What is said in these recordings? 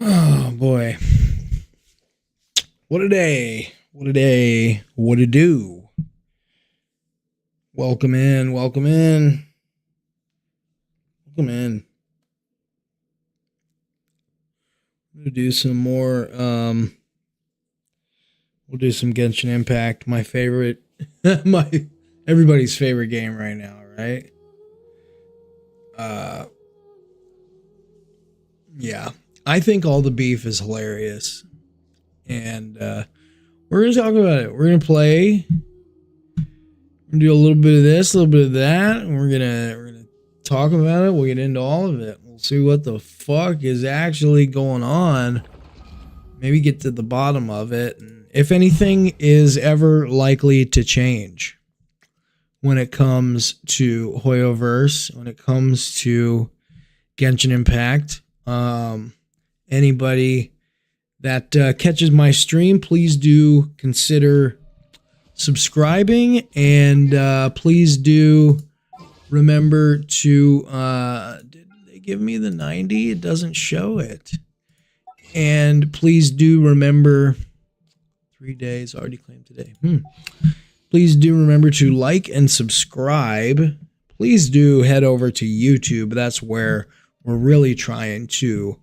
Oh boy. What a day. What a day. What a do. Welcome in. Welcome in. Welcome in. I'm gonna do some more we'll do some Genshin Impact, my favorite my everybody's favorite game right now, right? Yeah. I think all the beef is hilarious. And we're gonna talk about it. We're gonna play. We're gonna do a little bit of this, a little bit of that, and we're gonna talk about it. We'll get into all of it. We'll see what the fuck is actually going on. Maybe get to the bottom of it, and if anything is ever likely to change when it comes to Hoyoverse, when it comes to Genshin Impact. Anybody that catches my stream, please do consider subscribing, and please do remember to did they give me the 90? It doesn't show it. And please do remember 3 days already claimed today. Please do remember to like and subscribe. Please do head over to YouTube. That's where we're really trying to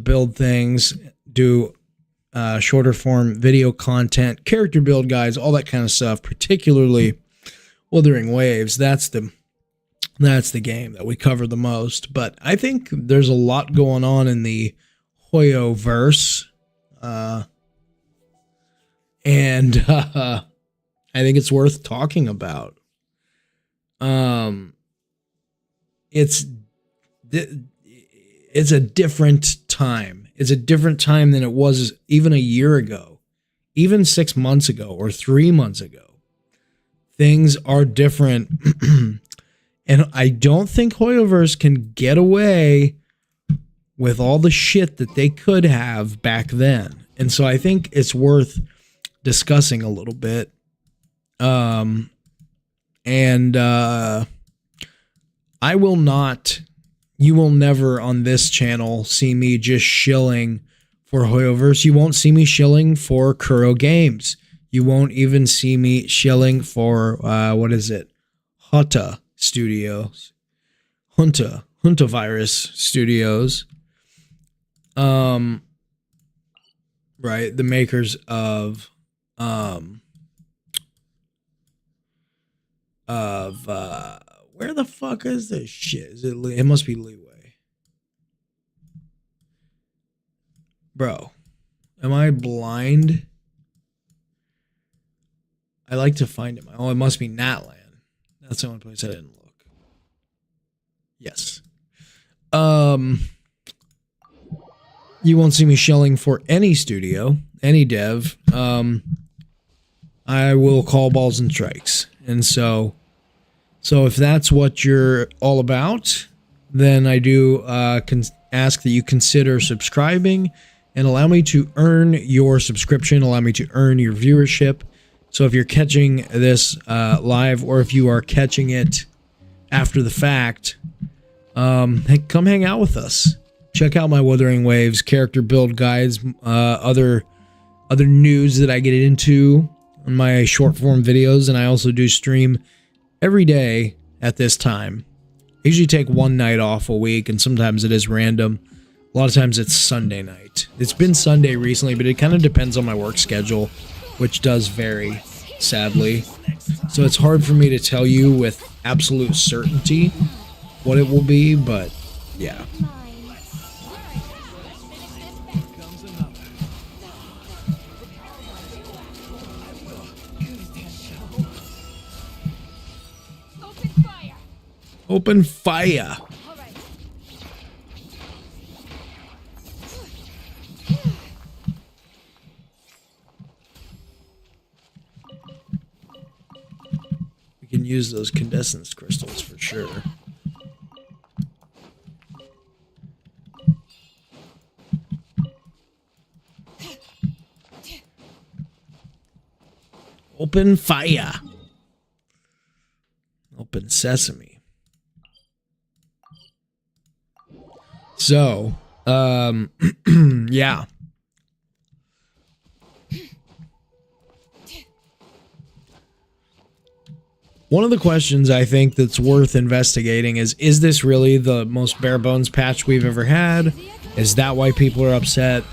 build things, do shorter form video content, character build guides, all that kind of stuff, particularly Wuthering Waves. That's the game that we cover the most. But I think there's a lot going on in the Hoyo verse. And I think it's worth talking about. It's a different time. It's a different time than it was even a year ago, even 6 months ago or 3 months ago. Things are different. And I don't think Hoyoverse can get away with all the shit that they could have back then. And so I think it's worth discussing a little bit. I will not, you will never on this channel see me just shilling for Hoyoverse. You won't see me shilling for Kuro Games. You won't even see me shilling for, what is it? Hunta Studios. Hunta Virus Studios. Right, the makers of where the fuck is this shit? Is it? It must be Leeway, bro. Am I blind? I like to find it. Oh, it must be Natland. That's the only place I didn't look. Yes. You won't see me shelling for any studio, any dev. I will call balls and strikes. And so if that's what you're all about, then I do ask that you consider subscribing and allow me to earn your subscription, allow me to earn your viewership. So if you're catching this live, or if you are catching it after the fact, hey, come hang out with us. Check out my Wuthering Waves character build guides, other news that I get into on my short form videos, and I also do stream every day at this time. I usually take one night off a week, and sometimes it is random. A lot of times it's Sunday night. It's been Sunday recently, but it kind of depends on my work schedule, which does vary, sadly. So it's hard for me to tell you with absolute certainty what it will be, but yeah. Open fire. We can use those condensance crystals for sure. Open fire. Open sesame. So, Yeah. One of the questions I think that's worth investigating is this really the most bare bones patch we've ever had? Is that why people are upset?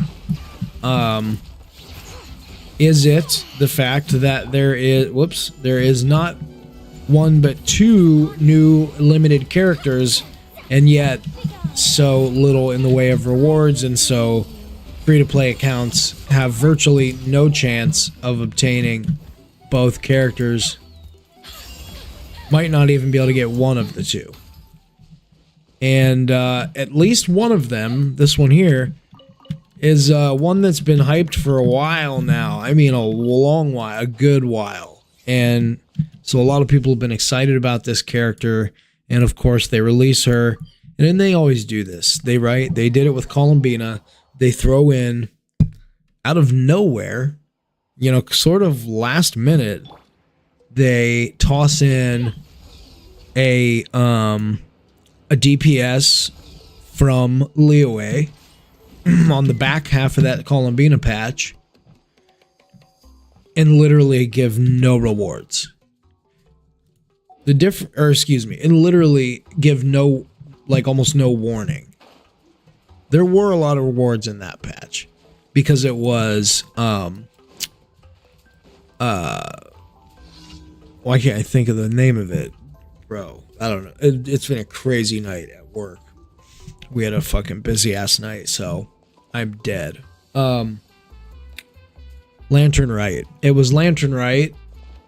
Is it the fact that there is not one but two new limited characters, and yet so little in the way of rewards, and so free-to-play accounts have virtually no chance of obtaining both characters? Might not even be able to get one of the two. And at least one of them, this one here, is one that's been hyped for a while now. I mean, a long while, a good while. And so a lot of people have been excited about this character. And of course, they release her. And then they always do this. They did it with Columbina. They throw in, out of nowhere, you know, sort of last minute, they toss in a DPS from Liyue on the back half of that Columbina patch, and literally give no rewards. And literally give no, like, almost no warning. There were a lot of rewards in that patch because it was why can't I think of the name of it, bro? I don't know. It's been a crazy night at work. We had a fucking busy ass night, so I'm dead. Lantern Rite. It was Lantern Rite,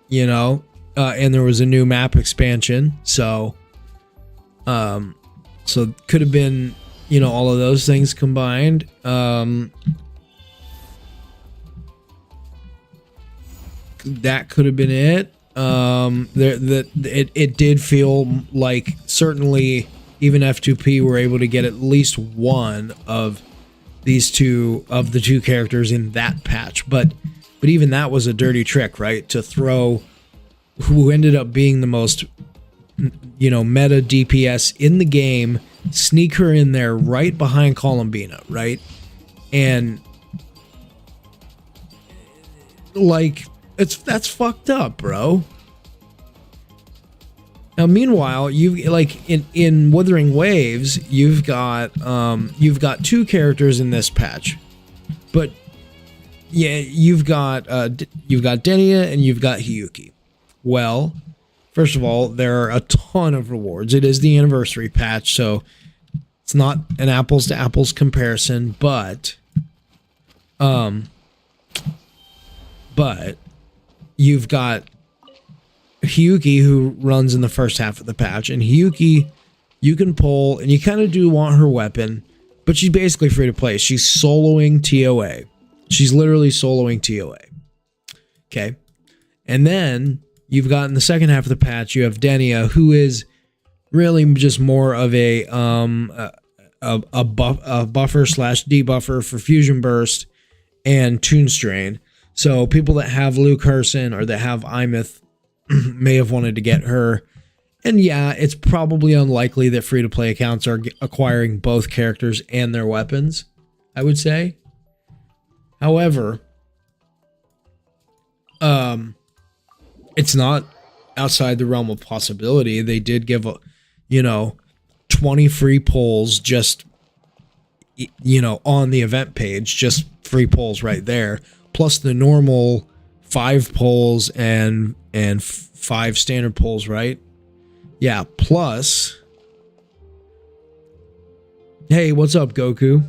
you know, and there was a new map expansion, so could have been, you know, all of those things combined. That could have been it. It did feel like certainly even F2P were able to get at least one of the two characters in that patch, but even that was a dirty trick, right? To throw who ended up being the most, you know, meta DPS in the game, sneak her in there right behind Columbina, right? And like, that's fucked up, bro. Now, meanwhile, you like in Wuthering Waves, you've got two characters in this patch, but yeah, you've got Denia and you've got Hiyuki. Well, first of all, there are a ton of rewards. It is the anniversary patch, so it's not an apples to apples comparison, but you've got Hiyuki, who runs in the first half of the patch, and Hiyuki, you can pull, and you kind of do want her weapon, but she's basically free to play. She's soloing TOA. She's literally soloing TOA. Okay. And then you've got in the second half of the patch, you have Denia, who is really just more of a buffer slash debuffer for Fusion Burst and Toon Strain. So people that have Luke Herson or that have Imeth may have wanted to get her. And yeah, it's probably unlikely that free-to-play accounts are acquiring both characters and their weapons, I would say. However, it's not outside the realm of possibility. They did give 20 free polls just, on the event page, just free polls right there, plus the normal 5 polls and 5 standard polls, right? Yeah, plus, hey, what's up, Goku?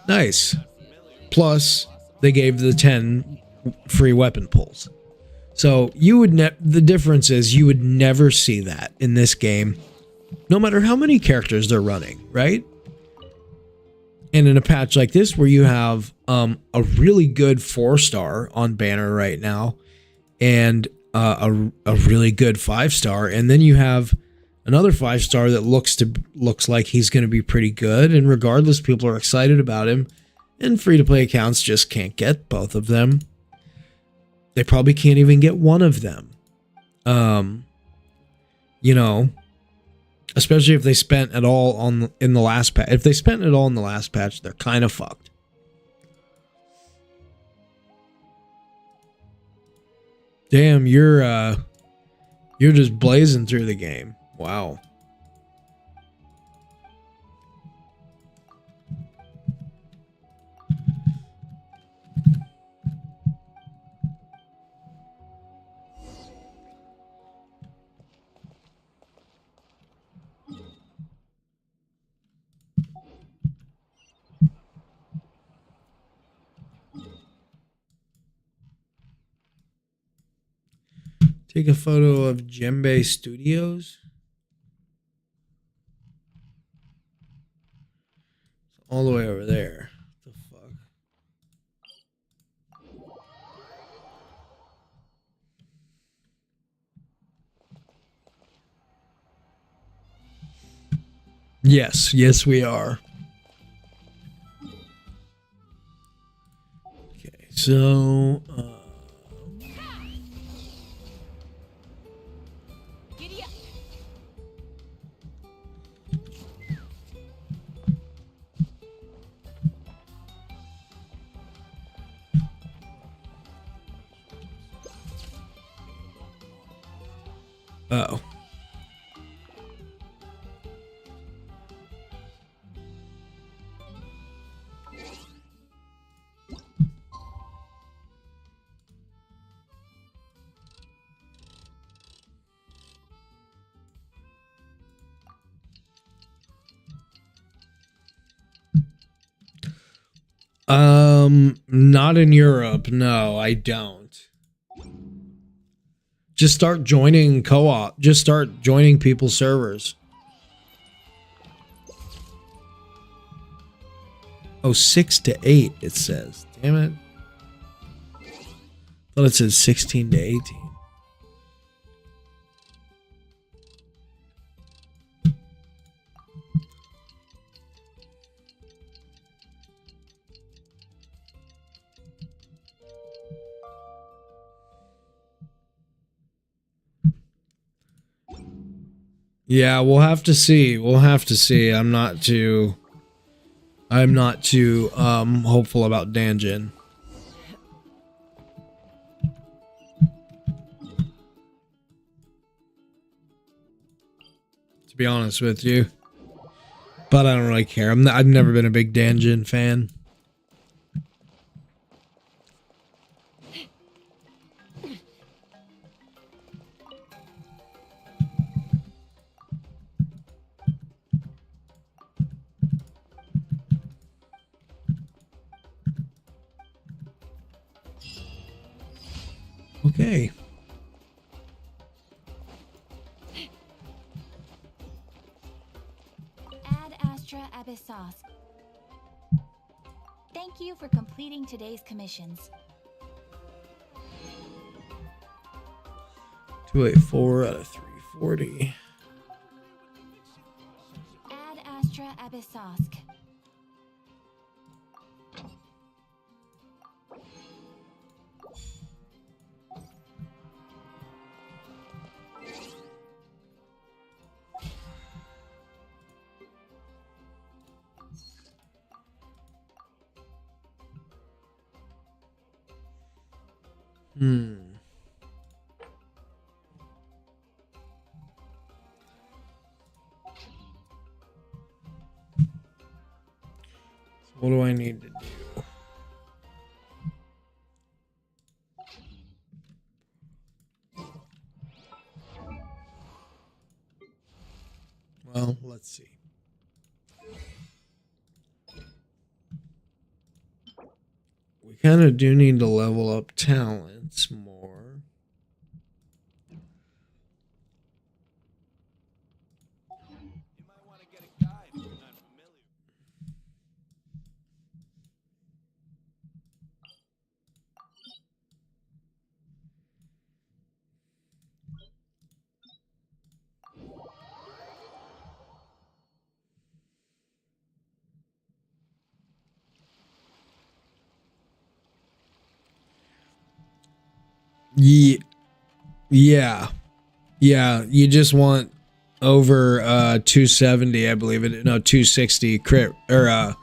Nice. Plus, they gave the 10 free weapon pulls. So you would the difference is you would never see that in this game, no matter how many characters they're running, right? And in a patch like this, where you have a really good 4-star on banner right now, and a really good 5-star, and then you have another 5-star that looks like he's going to be pretty good, and regardless, people are excited about him, and free-to-play accounts just can't get both of them. They probably can't even get one of them. Especially if they spent it all in the last patch. If they spent it all in the last patch, they're kind of fucked. Damn, you're just blazing through the game. Wow. Take a photo of Djembe Studios. All the way over there. What the fuck? Yes, yes we are. Okay, so uh-oh. Not in Europe. No, I don't. Just start joining co-op. Just start joining people's servers. Oh, 6 to 8, it says. Damn it. Thought it said 16 to 18. Yeah, we'll have to see. We'll have to see. I'm not too hopeful about Danjin. To be honest with you. But I don't really care. I've never been a big Danjin fan. Okay. Ad Astra Abyssos. Thank you for completing today's commissions. 284 out of 340. Ad Astra Abyssos. What do I need to do? Well, let's see. We kind of do need to level up talents more. You might want to get a guide if you're not familiar. Yeah. You just want over 270, I believe it. No, 260 crit or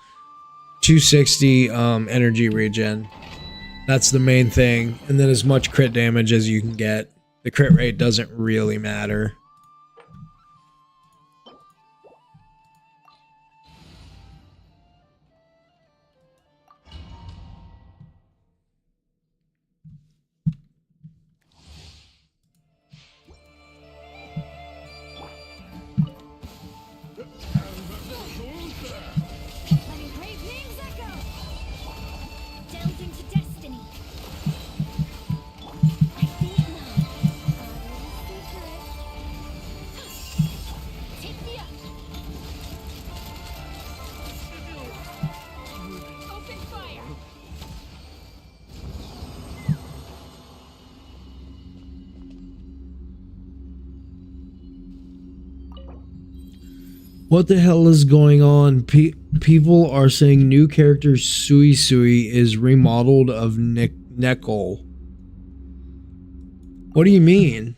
260 energy regen. That's the main thing, and then as much crit damage as you can get. The crit rate doesn't really matter. What the hell is going on? People are saying new character Sui Sui is remodeled of Nekol. What do you mean?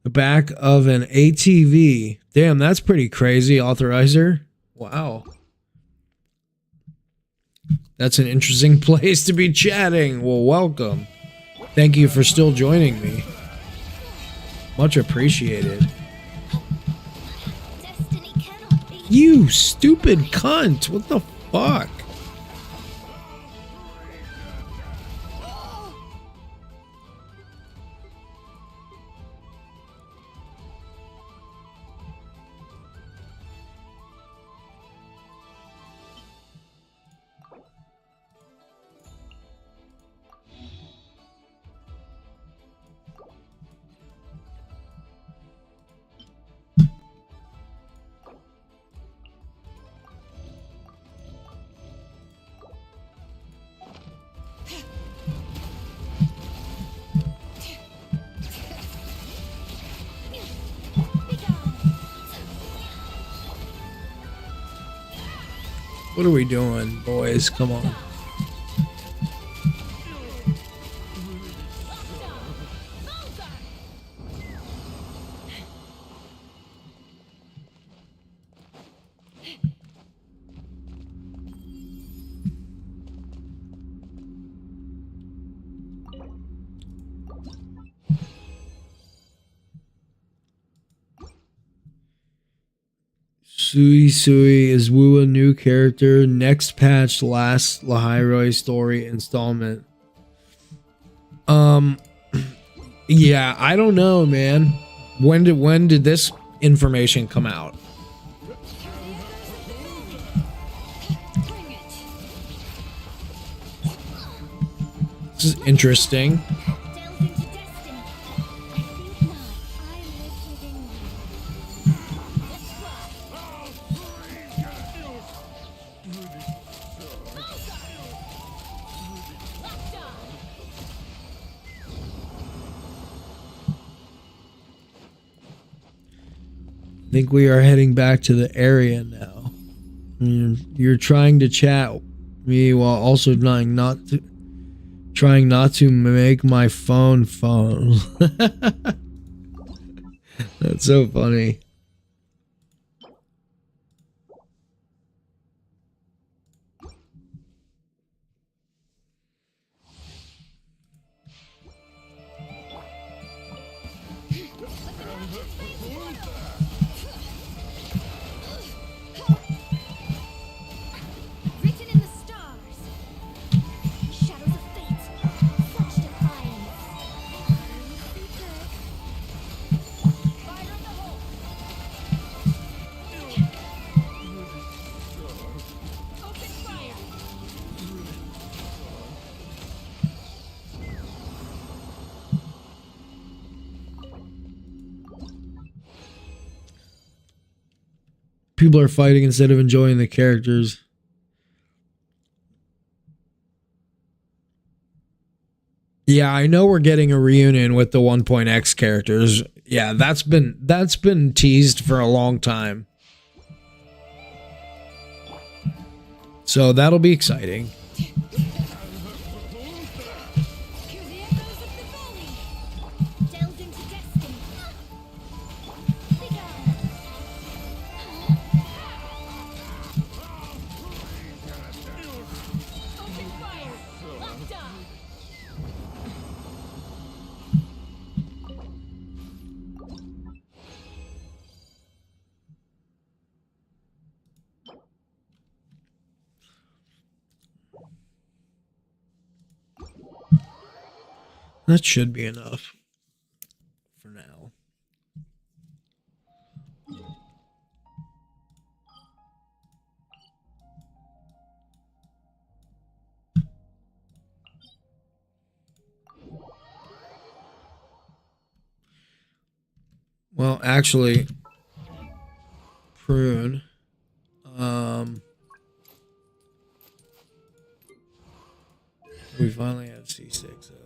The back of an ATV. Damn, that's pretty crazy, Authorizer. Wow. That's an interesting place to be chatting. Well, welcome. Thank you for still joining me. Much appreciated. You stupid cunt! What the fuck? What are we doing, boys? Come on. Sui Sui is Wu a new character. Next patch, last Lahiroi story installment. Yeah, I don't know, man. When did this information come out? This is interesting. I think we are heading back to the area now. You're trying to chat me while also trying not to make my phone. That's so funny. People are fighting instead of enjoying the characters. Yeah, I know we're getting a reunion with the 1.x characters. Yeah, that's been teased for a long time. So that'll be exciting. That should be enough for now. Well, actually, prune. We finally have C6 of.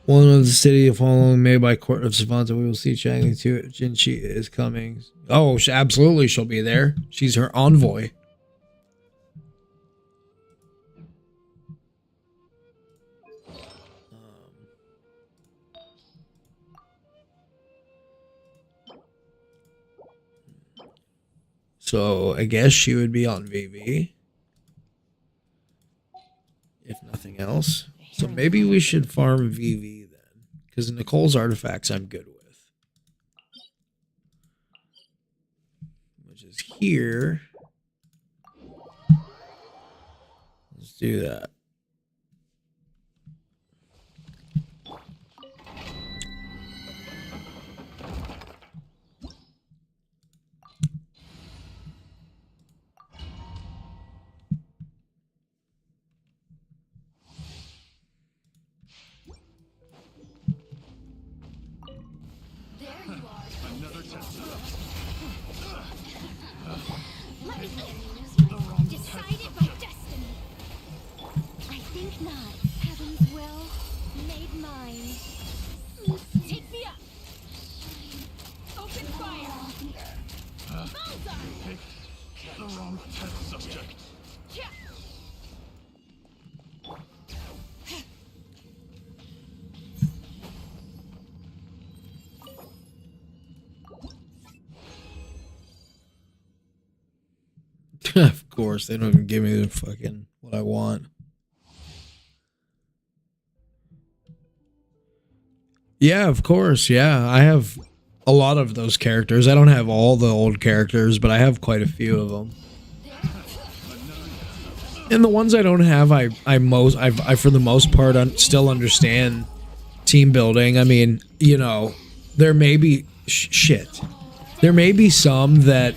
One of the city of following made by Court of Savants. We will see Chang too. Jinchi is coming. Oh, absolutely, she'll be there. She's her envoy. So I guess she would be on VV, if nothing else. So maybe we should farm VV then, because Nicole's artifacts I'm good with, which is here. Let's do that. Decided by destiny. I think not. Heaven's will made mine. Take me up. Open fire. Bullseye. The wrong test subject. Yeah. Of course, they don't even give me the fucking what I want. Yeah, of course. Yeah, I have a lot of those characters. I don't have all the old characters, but I have quite a few of them. And the ones I don't have, I for the most part still understand team building. I mean, you know, there may be shit. There may be some that,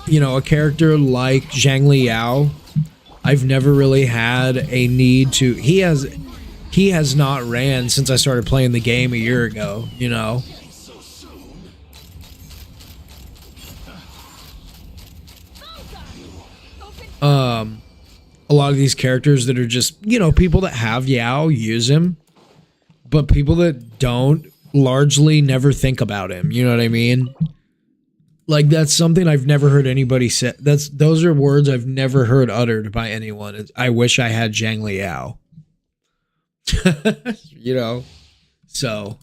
you know, a character like Zhang Liao, I've never really had a need to. He has not ran since I started playing the game a year ago, you know. A lot of these characters that are just, you know, people that have Yao use him, but people that don't largely never think about him, you know what I mean? Like, that's something I've never heard anybody say. Those are words I've never heard uttered by anyone. I wish I had Zhang Liao. You know? So,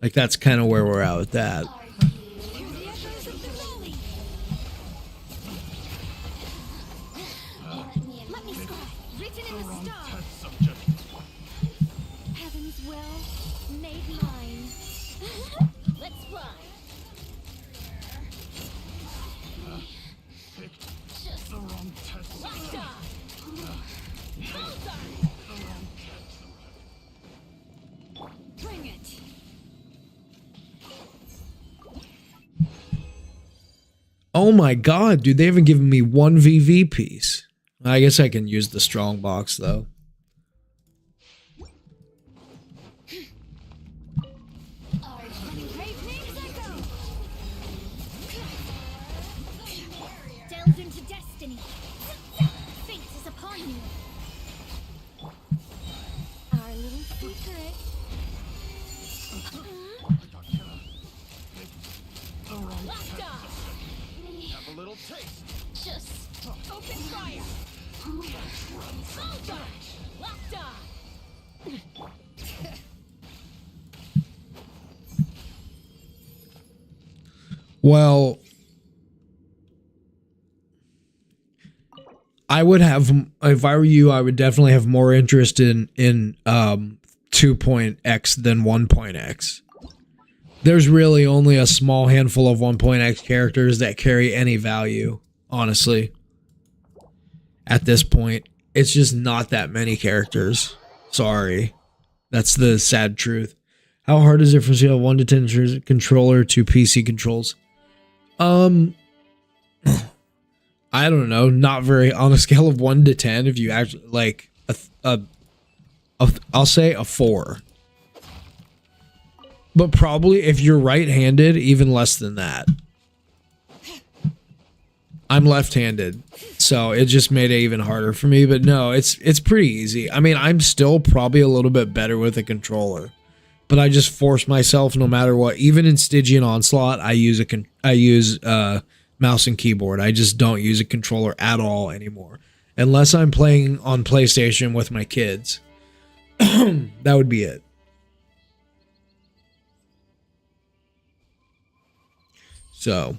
like, that's kind of where we're at with that. Heaven's will made mine. Let's fly. The wrong test. Bring it. Oh my god, dude, they haven't given me one VV piece. I guess I can use the strong box, though. Delve into destiny. Fate is upon you. Our little secret. The wrong Locked test. off. Have a little taste. Just open fire. Bullseye. Locked off. Well, I would have, if I were you, I would definitely have more interest in 2.x than 1.x. There's really only a small handful of 1.x characters that carry any value. honestly. At this point, it's just not that many characters. Sorry. That's the sad truth. How hard is it from scale 1 to 10 controller to PC controls? I don't know. Not very. On a scale of 1 to 10, if you actually like I'll say a 4. But probably if you're right-handed, even less than that. I'm left-handed, so it just made it even harder for me. But no, it's pretty easy. I mean, I'm still probably a little bit better with a controller, but I just force myself no matter what. Even in Stygian Onslaught, I use mouse and keyboard. I just don't use a controller at all anymore, unless I'm playing on PlayStation with my kids. That would be it. So.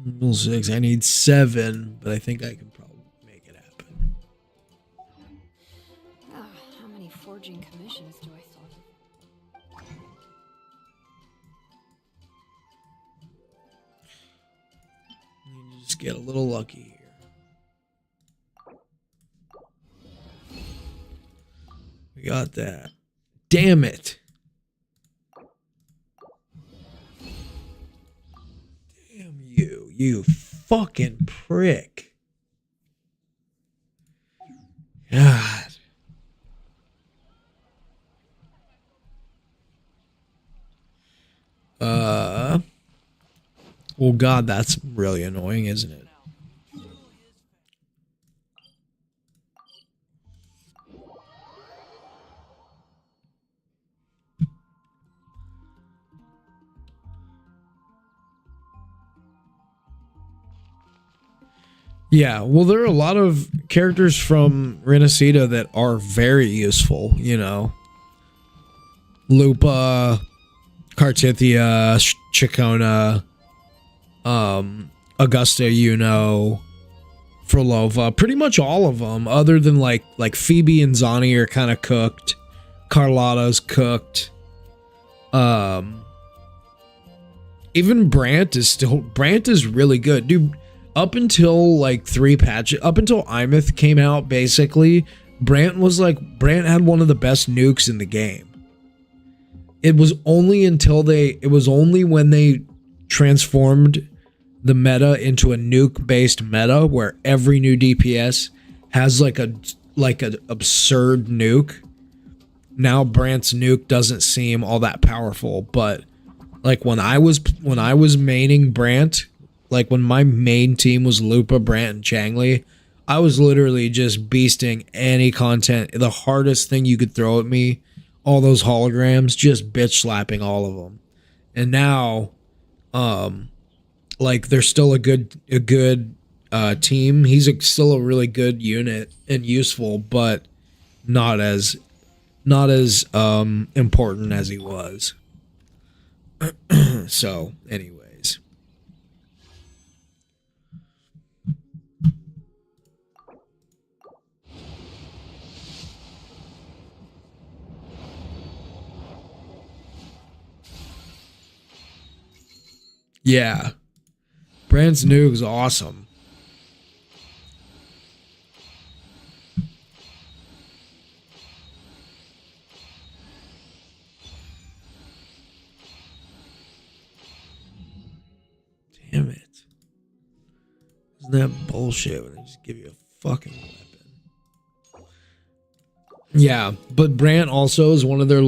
Level 6. I need 7, but I think I can probably make it happen. How many forging commissions do I still have? You just get a little lucky here. We got that. Damn it. You fucking prick. God. Well, God, that's really annoying, isn't it? Yeah, well, there are a lot of characters from Renacida that are very useful, you know. Lupa, Cartithia, Chicona, Augusta, Frolova, pretty much all of them, other than like Phoebe and Zani are kind of cooked. Carlotta's cooked. Even Brant is really good, dude. Up until like 3 patches, up until Imeth came out, basically, Brant had one of the best nukes in the game. It was only when they transformed the meta into a nuke-based meta where every new DPS has like an absurd nuke. Now Brant's nuke doesn't seem all that powerful, but like when I was maining Brant, like when my main team was Lupa, Brant, and Changli, I was literally just beasting any content. The hardest thing you could throw at me, all those holograms, just bitch slapping all of them. And now, like they're still a good team. He's still a really good unit and useful, but not as important as he was. So, anyways. Yeah. Brand's nuke's awesome. Damn it. Isn't that bullshit when they just give you a fucking weapon? Yeah, but Brant also is one of their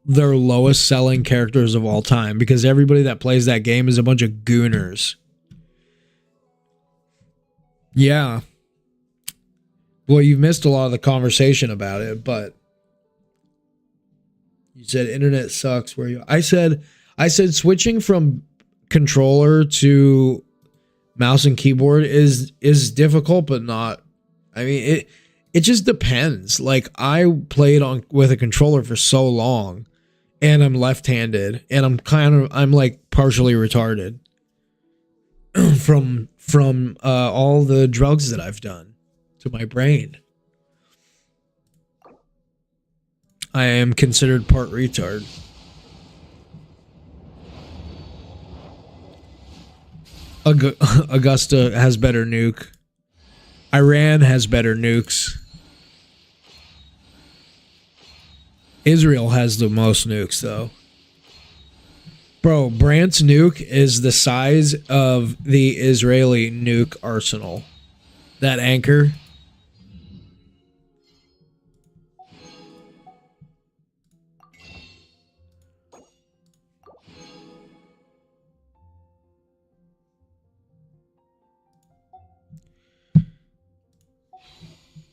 their lowest selling characters of all time because everybody that plays that game is a bunch of gooners. Yeah. Well, you've missed a lot of the conversation about it, but you said internet sucks where you I said switching from controller to mouse and keyboard is difficult, but not. I mean, it just depends. Like I played with a controller for so long and I'm left-handed and I'm like partially retarded from all the drugs that I've done to my brain. I am considered part retard. Augusta has better nuke. Iran has better nukes. Israel has the most nukes, though. Bro, Brandt's nuke is the size of the Israeli nuke arsenal. That anchor.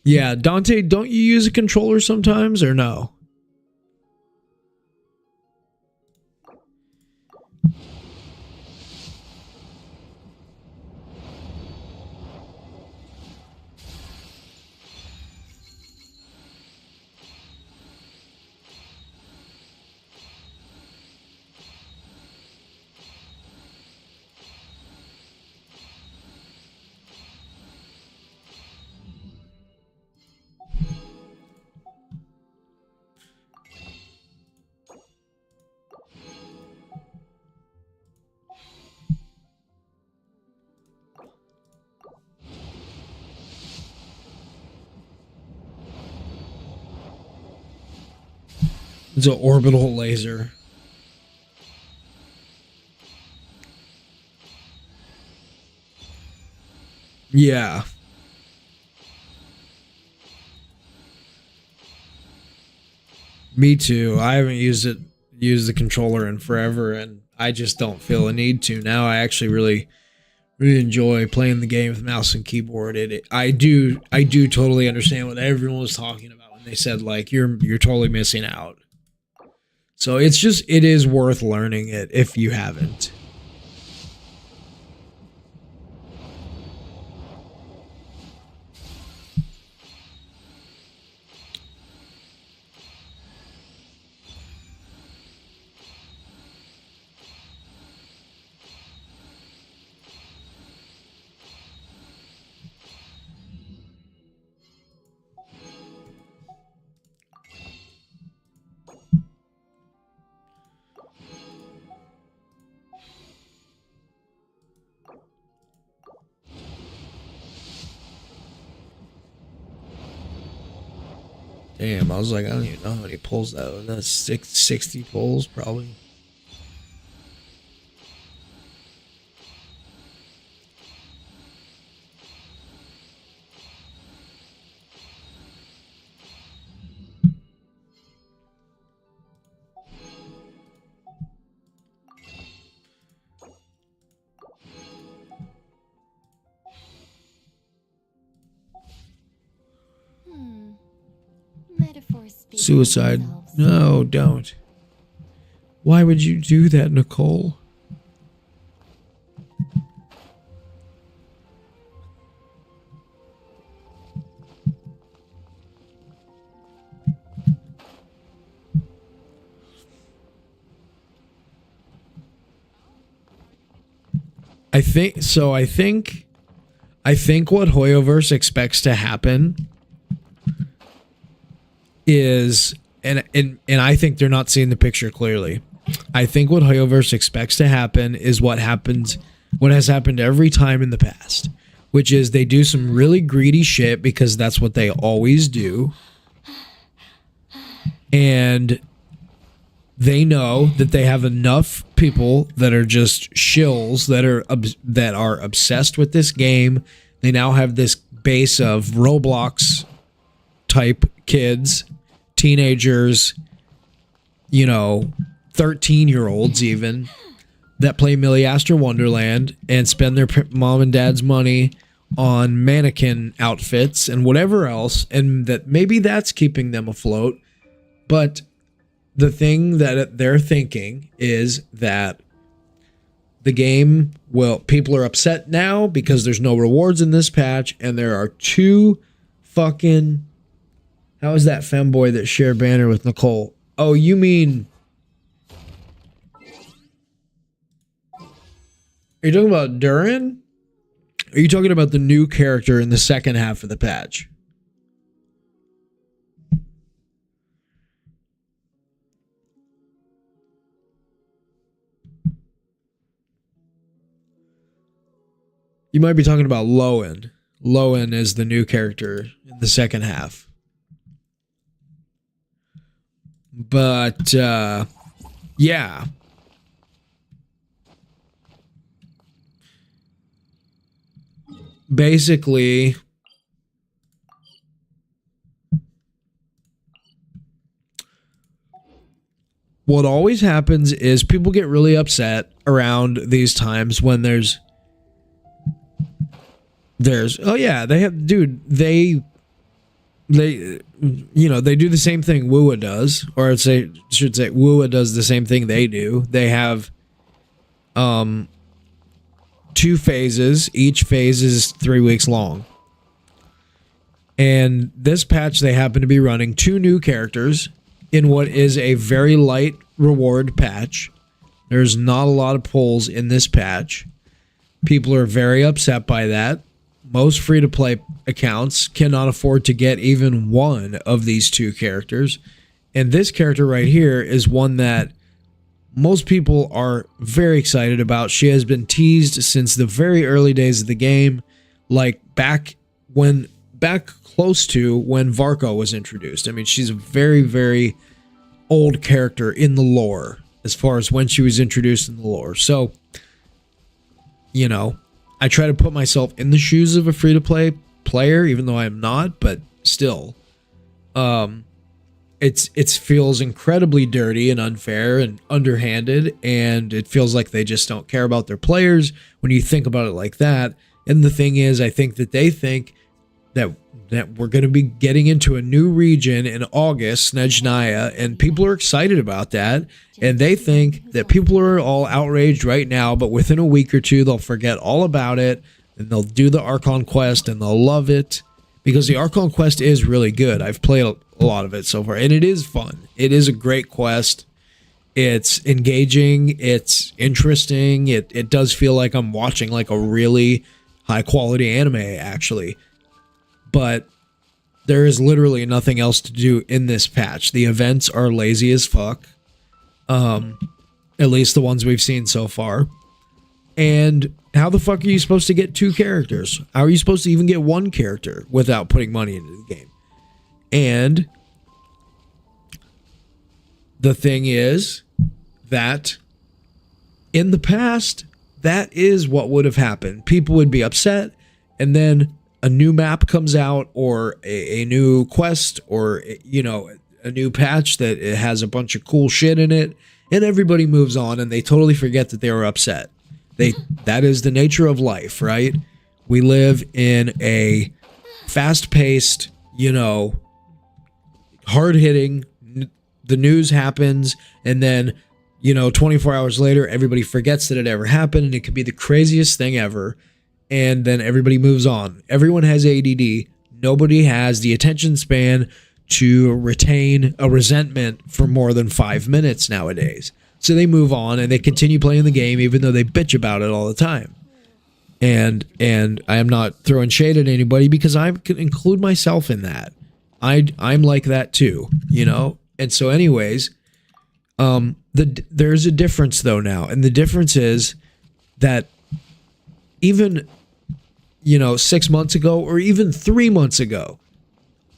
Yeah, Dante, don't you use a controller sometimes or no? It's an orbital laser. Yeah. Me too. I haven't used the controller in forever, and I just don't feel a need to. Now I actually really enjoy playing the game with mouse and keyboard. I do totally understand what everyone was talking about when they said like you're totally missing out. So it is worth learning it if you haven't. Damn, I was like, I don't even know how many pulls that was. That's 60 pulls, probably. Metaphors speak for Suicide. themselves. No, don't. Why would you do that, Nicole? I think what Hoyoverse expects to happen is, and I think they're not seeing the picture clearly. I think what Hoyoverse expects to happen is what has happened every time in the past, which is they do some really greedy shit because that's what they always do. And they know that they have enough people that are just shills that are obsessed with this game. They now have this base of Roblox type kids, teenagers, 13-year-olds even that play Milliaster Wonderland and spend their mom and dad's money on mannequin outfits and whatever else, and that maybe that's keeping them afloat. But the thing that they're thinking is that the game, well, people are upset now because there's no rewards in this patch, and there are two fucking... How is that femboy that shared banner with Nicole? Oh, you mean... Are you talking about Durin? Are you talking about the new character in the second half of the patch? You might be talking about Lowen. Lowen is the new character in the second half. But, yeah. Basically, what always happens is people get really upset around these times when there's oh yeah, they have, dude, they do the same thing WUA does, or I should say WUA does the same thing they do. They have 2 phases. Each phase is 3 weeks long. And this patch, they happen to be running 2 new characters in what is a very light reward patch. There's not a lot of pulls in this patch. People are very upset by that. Most free-to-play accounts cannot afford to get even one of these 2 characters. And this character right here is one that most people are very excited about. She has been teased since the very early days of the game, like back close to when Varco was introduced. I mean, she's a very, very old character in the lore as far as when she was introduced in the lore. So, I try to put myself in the shoes of a free-to-play player, even though I am not, but still. It feels incredibly dirty and unfair and underhanded, and it feels like they just don't care about their players when you think about it like that. And the thing is, I think that they think that we're going to be getting into a new region in August, Snezhnaya, and people are excited about that. And they think that people are all outraged right now, but within a week or two, they'll forget all about it, and they'll do the Archon quest, and they'll love it. Because the Archon quest is really good. I've played a lot of it so far, and it is fun. It is a great quest. It's engaging. It's interesting. It does feel like I'm watching like a really high-quality anime, actually. But there is literally nothing else to do in this patch. The events are lazy as fuck. At least the ones we've seen so far. And how the fuck are you supposed to get 2 characters? How are you supposed to even get 1 character without putting money into the game? And the thing is that in the past, that is what would have happened. People would be upset, and then a new map comes out, or a new quest, or a new patch that it has a bunch of cool shit in it, and everybody moves on, and they totally forget that they were upset. That is the nature of life, right? We live in a fast-paced, hard-hitting, the news happens, and then, 24 hours later, everybody forgets that it ever happened, and it could be the craziest thing ever, and then everybody moves on. Everyone has ADD. Nobody has the attention span to retain a resentment for more than 5 minutes nowadays. So they move on and they continue playing the game even though they bitch about it all the time. And I am not throwing shade at anybody because I can include myself in that. I'm like that too, And so anyways, there's a difference though now. And the difference is that even 6 months ago or even 3 months ago,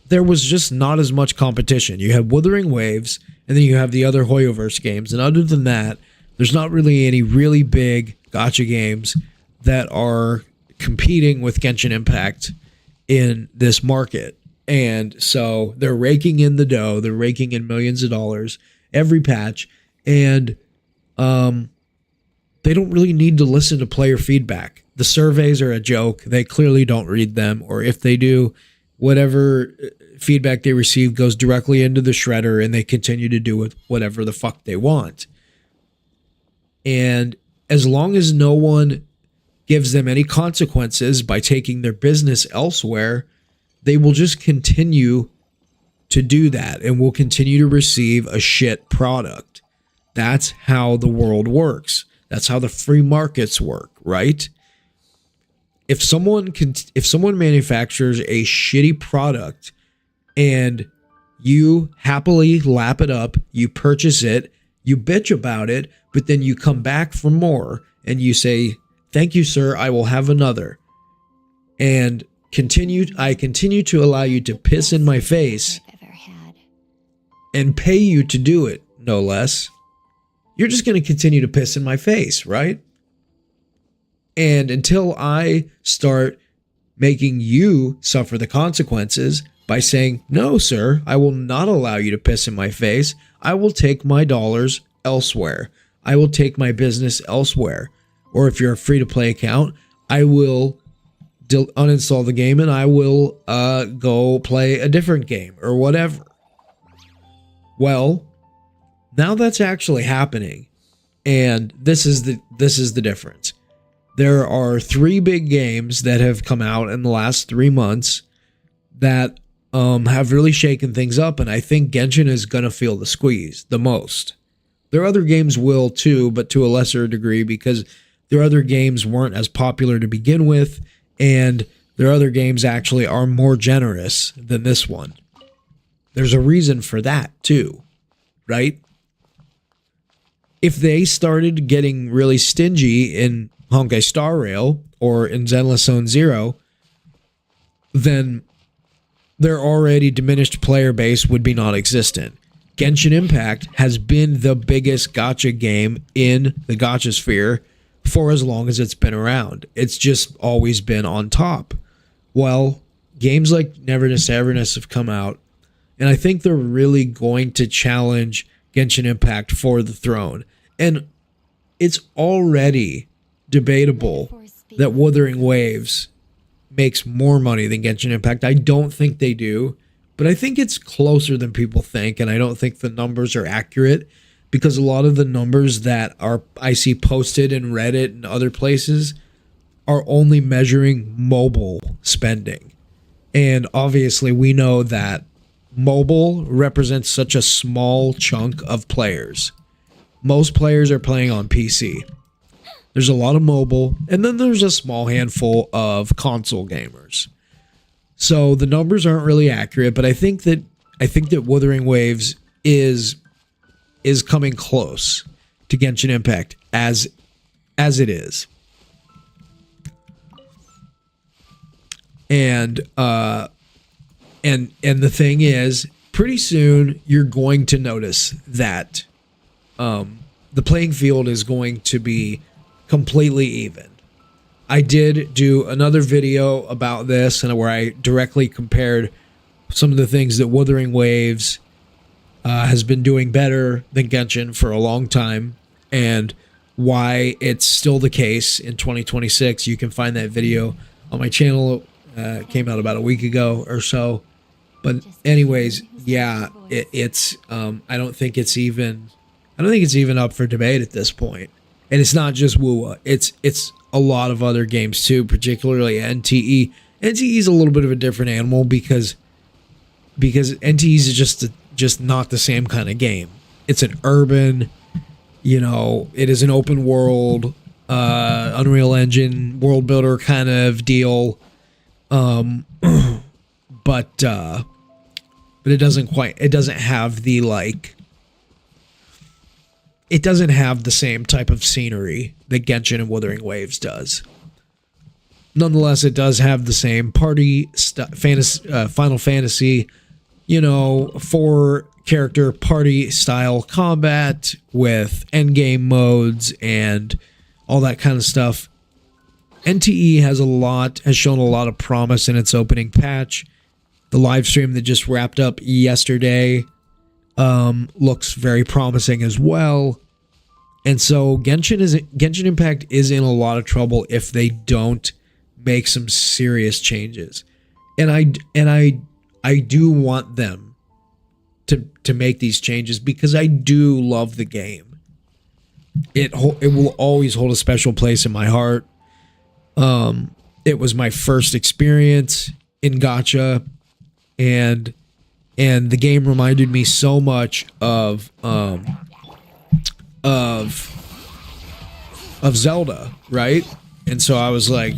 there was just not as much competition. You had Wuthering Waves, and then you have the other Hoyoverse games. And other than that, there's not really any really big gacha games that are competing with Genshin Impact in this market. And so they're raking in the dough. They're raking in millions of dollars. every patch, and they don't really need to listen to player feedback. The surveys are a joke. They clearly don't read them, or if they do, whatever feedback they receive goes directly into the shredder, and they continue to do with whatever the fuck they want. And as long as no one gives them any consequences by taking their business elsewhere, they will just continue to do that and will continue to receive a shit product. That's how the world works. That's how the free markets work, right? If someone manufactures a shitty product and you happily lap it up, you purchase it, you bitch about it, but then you come back for more and you say, "Thank you, sir, I will have another." And I continue to allow you to piss in my face I've ever had. and pay you to do it, no less. You're just going to continue to piss in my face, right? And until I start making you suffer the consequences by saying, "No, sir, I will not allow you to piss in my face. I will take my dollars elsewhere. I will take my business elsewhere." Or if you're a free-to-play account, I will uninstall the game and I will go play a different game or whatever. Well, now that's actually happening, and this is the difference. There are 3 big games that have come out in the last 3 months that have really shaken things up, and I think Genshin is going to feel the squeeze the most. Their other games will too, but to a lesser degree, because their other games weren't as popular to begin with, and their other games actually are more generous than this one. There's a reason for that too, right? If they started getting really stingy in Honkai Star Rail or in Zenless Zone Zero, then their already diminished player base would be non-existent. Genshin Impact has been the biggest gacha game in the gacha sphere for as long as it's been around. It's just always been on top. Well, games like Neverness Everness have come out, and I think they're really going to challenge Genshin Impact for the throne. And it's already debatable that Wuthering Waves makes more money than Genshin Impact. I don't think they do, but I think it's closer than people think, and I don't think the numbers are accurate, because a lot of the numbers that I see posted in Reddit and other places are only measuring mobile spending. And obviously we know that mobile represents such a small chunk of players. Most players are playing on PC. There's a lot of mobile, and then there's a small handful of console gamers. So the numbers aren't really accurate, but I think that Wuthering Waves is coming close to Genshin Impact as it is. And the thing is, pretty soon you're going to notice that the playing field is going to be completely even. I did do another video about this, and where I directly compared some of the things that Wuthering Waves has been doing better than Genshin for a long time, and why it's still the case in 2026. You can find that video on my channel. It came out about a week ago or so. But anyways, yeah, it's I don't think it's even up for debate at this point. And it's not just WUWA. It's a lot of other games too, particularly NTE. NTE is a little bit of a different animal because NTE is just not the same kind of game. It's an urban, it is an open world, Unreal Engine world builder kind of deal. But it doesn't have the same type of scenery that Genshin and Wuthering Waves does. Nonetheless, it does have the same party Final Fantasy, 4-character party style combat with endgame modes and all that kind of stuff. NTE has shown a lot of promise in its opening patch. The live stream that just wrapped up yesterday looks very promising as well. And so Genshin Impact is in a lot of trouble if they don't make some serious changes. And I do want them to make these changes because I do love the game. It will always hold a special place in my heart. It was my first experience in Gacha, and the game reminded me so much of Zelda, right? And so I was like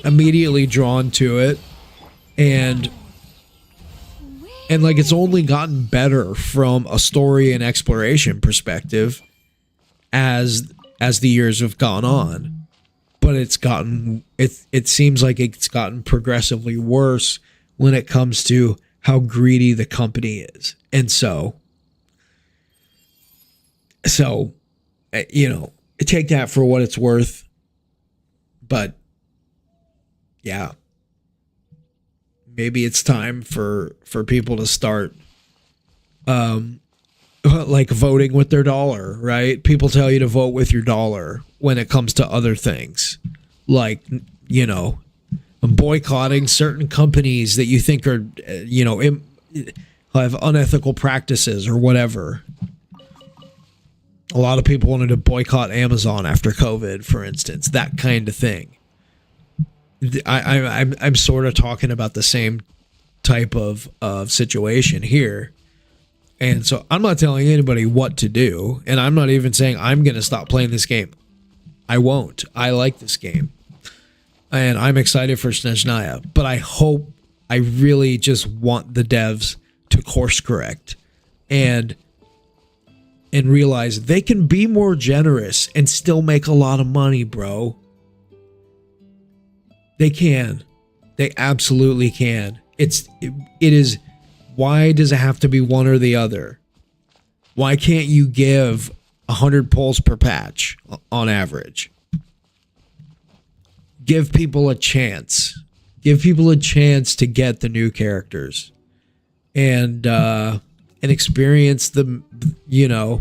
immediately drawn to it, and like it's only gotten better from a story and exploration perspective as the years have gone on. But it seems like it's gotten progressively worse when it comes to how greedy the company is. And so you know, take that for what it's worth. But yeah, maybe it's time for people to start like voting with their dollar, right? People tell you to vote with your dollar when it comes to other things, like, you know, boycotting certain companies that you think are, you know, have unethical practices or whatever. A lot of people wanted to boycott Amazon after COVID, for instance, that kind of thing. I'm sort of talking about the same type of situation here. And so I'm not telling anybody what to do. And I'm not even saying I'm going to stop playing this game. I won't. I like this game. And I'm excited for Snezhnaya. But I really just want the devs to course correct and realize they can be more generous and still make a lot of money, bro. They can. They absolutely can. It is. Why does it have to be one or the other? Why can't you give 100 pulls per patch on average? Give people a chance. Give people a chance to get the new characters and experience the, you know,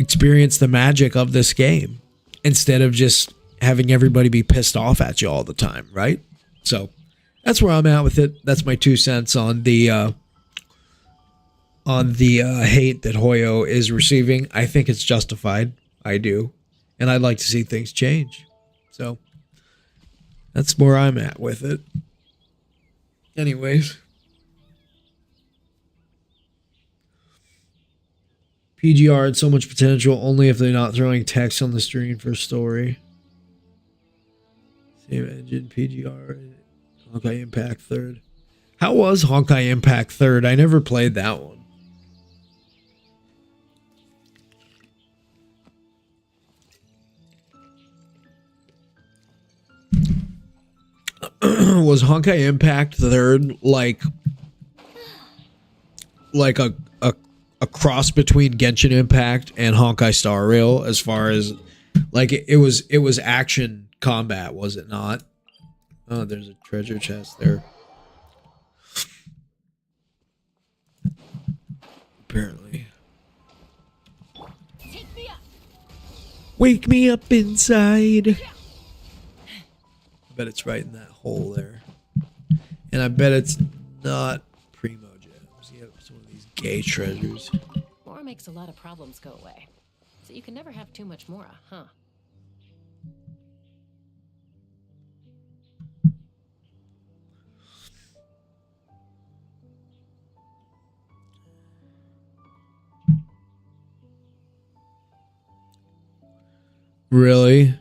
experience the magic of this game instead of just having everybody be pissed off at you all the time, right? So that's where I'm at with it. That's my 2 cents on the hate that Hoyo is receiving. I think it's justified. I do. And I'd like to see things change. So that's where I'm at with it. Anyways. PGR had so much potential only if they're not throwing text on the screen for story. Same engine, PGR. Honkai Impact 3rd. How was Honkai Impact 3rd? I never played that one. Was Honkai Impact 3rd like a cross between Genshin Impact and Honkai Star Rail, as far as like it was action combat, was it not? Oh, there's a treasure chest there. Apparently. Take me up. Wake me up inside. I bet it's right in that hole there. And I bet it's not Primo Gems. Yep, some of these gay treasures. Mora makes a lot of problems go away. So you can never have too much Mora, huh? Really?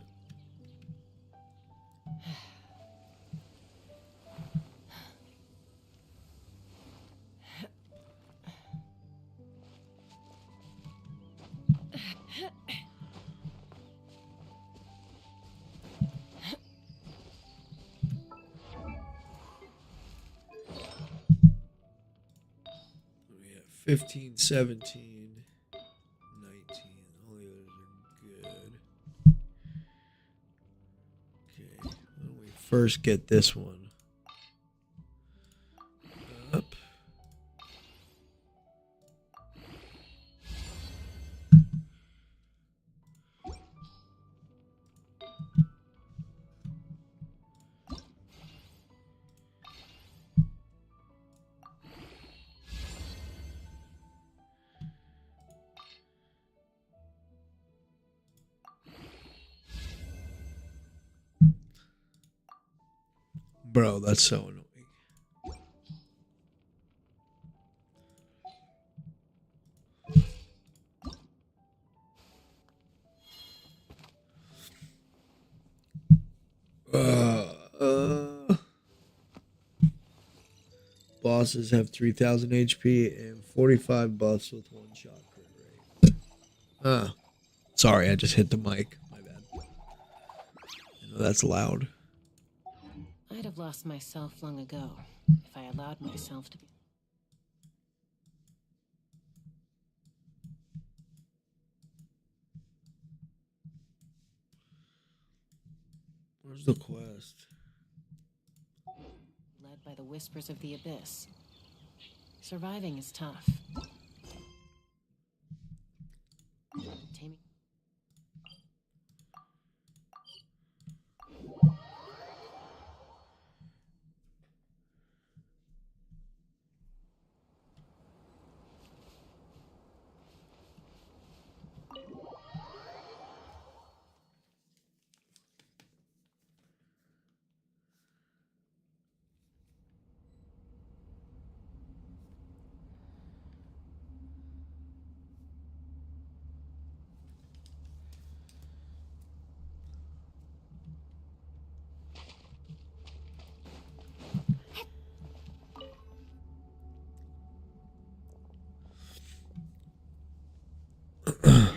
We have 15, 17, 19. All the others are good. Okay, why don't we first get this one up. Bro, that's so annoying. Bosses have 3,000 HP and 45 buffs with one shot crit rate. Sorry, I just hit the mic. My bad. I know that's loud. I'd have lost myself long ago if I allowed myself to be. Where's the quest? Led by the whispers of the abyss. Surviving is tough. Taming.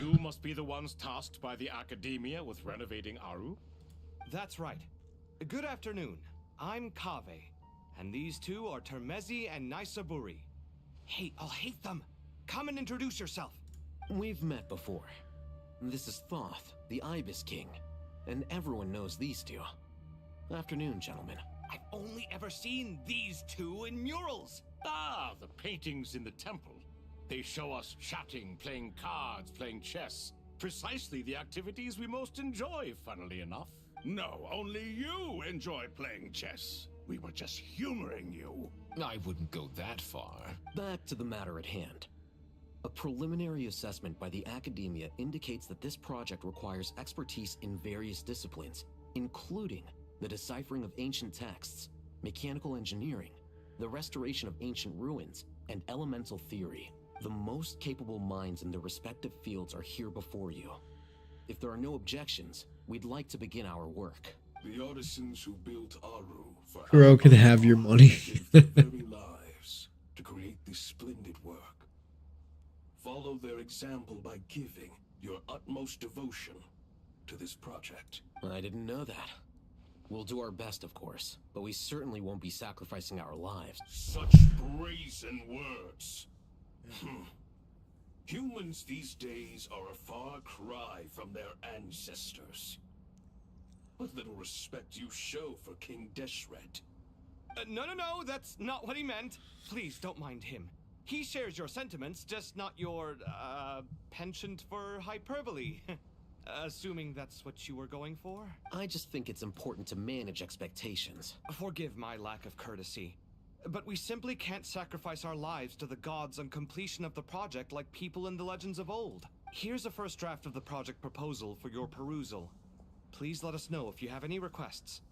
You must be the ones tasked by the Academia with renovating Aru? That's right. Good afternoon. I'm Kave, and these two are Termezi and Naisaburi. Hey, I'll hate them. Come and introduce yourself. We've met before. This is Thoth, the Ibis King, and everyone knows these two. Afternoon, gentlemen. I've only ever seen these two in murals. Ah, the paintings in the temple. They show us chatting, playing cards, playing chess. Precisely the activities we most enjoy, funnily enough. No, only you enjoy playing chess. We were just humoring you. I wouldn't go that far. Back to the matter at hand. A preliminary assessment by the Academia indicates that this project requires expertise in various disciplines, including the deciphering of ancient texts, mechanical engineering, the restoration of ancient ruins, and elemental theory. The most capable minds in their respective fields are here before you. If there are no objections, we'd like to begin our work. The artisans who built Aru for Kuro can have your money. gave their very lives to create this splendid work. Follow their example by giving your utmost devotion to this project. I didn't know that. We'll do our best, of course, but we certainly won't be sacrificing our lives. Such brazen words. Humans these days are a far cry from their ancestors. What little respect you show for King Deshret. No, that's not what he meant. Please don't mind him. He shares your sentiments, just not your, penchant for hyperbole. Assuming that's what you were going for? I just think it's important to manage expectations. Forgive my lack of courtesy, but we simply can't sacrifice our lives to the gods on completion of the project like people in the legends of old. Here's a first draft of the project proposal for your perusal. Please let us know if you have any requests.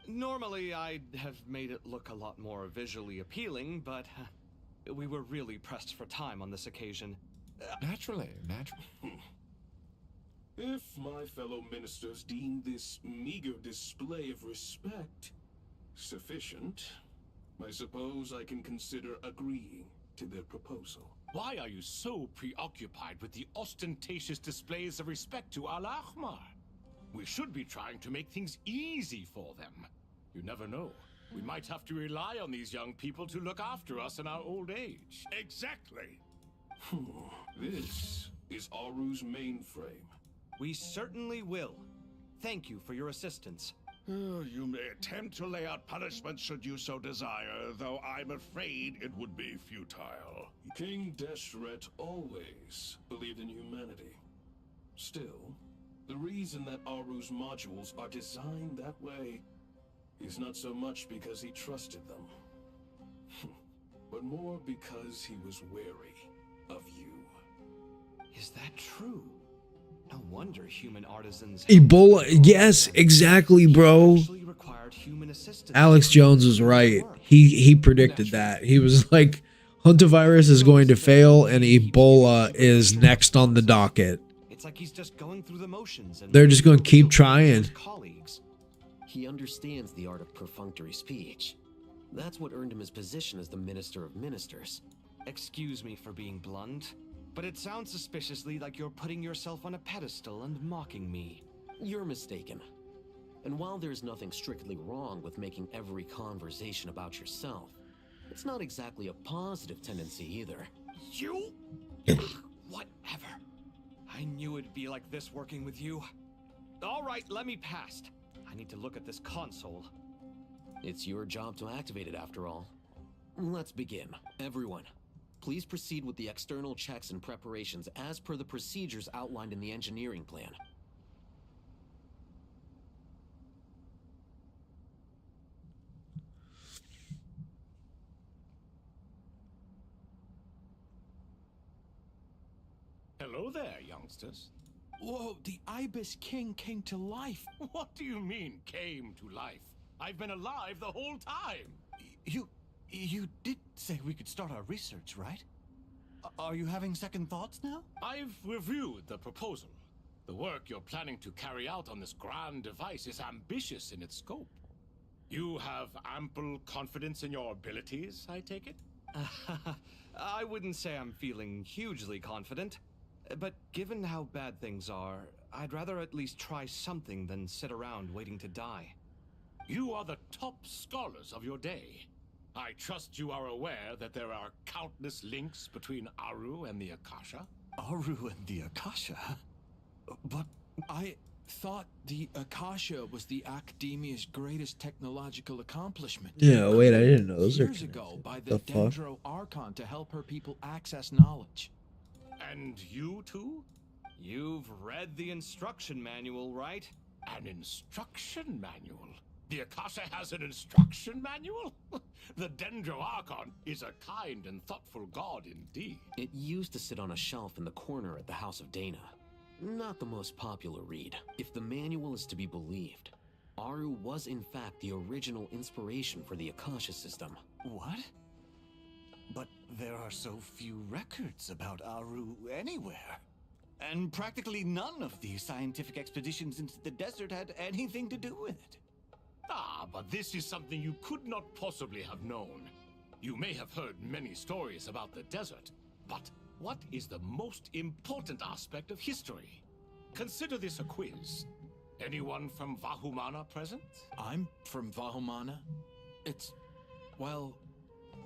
Normally, I'd have made it look a lot more visually appealing, but we were really pressed for time on this occasion. Naturally. If my fellow ministers deem this meager display of respect sufficient, I suppose I can consider agreeing to their proposal. Why are you so preoccupied with the ostentatious displays of respect to Al-Ahmar? We should be trying to make things easy for them. You never know. We might have to rely on these young people to look after us in our old age. Exactly. This is Aru's mainframe. We certainly will. Thank you for your assistance. You may attempt to lay out punishment should you so desire, though I'm afraid it would be futile. King Deshret always believed in humanity. Still, the reason that Aru's modules are designed that way is not so much because he trusted them, but more because he was wary of you. Is that true? No wonder human artisans Ebola. Yes, exactly, bro. actually required human assistance. Alex Jones was right. He predicted that. He was like, hantavirus is going to fail and Ebola is next on the docket. It's like he's just going through the motions and They're just going to keep his trying. colleagues. He understands the art of perfunctory speech. That's what earned him his position as the Minister of Ministers. Excuse me for being blunt, but it sounds suspiciously like you're putting yourself on a pedestal and mocking me. You're mistaken. And while there's nothing strictly wrong with making every conversation about yourself, it's not exactly a positive tendency either. You? Whatever. I knew it'd be like this working with you. All right, let me past. I need to look at this console. It's your job to activate it after all. Let's begin. Everyone, please proceed with the external checks and preparations as per the procedures outlined in the engineering plan. Hello there, youngsters. Whoa, the Ibis King came to life. What do you mean, came to life? I've been alive the whole time. You did say we could start our research, right? Are you having second thoughts now? I've reviewed the proposal. The work you're planning to carry out on this grand device is ambitious in its scope. You have ample confidence in your abilities, I take it? I wouldn't say I'm feeling hugely confident, but given how bad things are, I'd rather at least try something than sit around waiting to die. You are the top scholars of your day. I trust you are aware that there are countless links between Aru and the Akasha. Aru and the Akasha? But I thought the Akasha was the Academia's greatest technological accomplishment. Yeah, wait, I didn't know those are years ago by the the fuck? Dendro Archon to help her people access knowledge. And you too? You've read the instruction manual, right? An instruction manual? The Akasha has an instruction manual? The Dendro Archon is a kind and thoughtful god indeed. It used to sit on a shelf in the corner at the House of Dana. Not the most popular read. If the manual is to be believed, Aru was in fact the original inspiration for the Akasha system. What? But there are so few records about Aru anywhere. And practically none of these scientific expeditions into the desert had anything to do with it. Ah, but this is something you could not possibly have known. You may have heard many stories about the desert, but what is the most important aspect of history? Consider this a quiz. Anyone from Vahumana present? I'm from Vahumana. It's, well,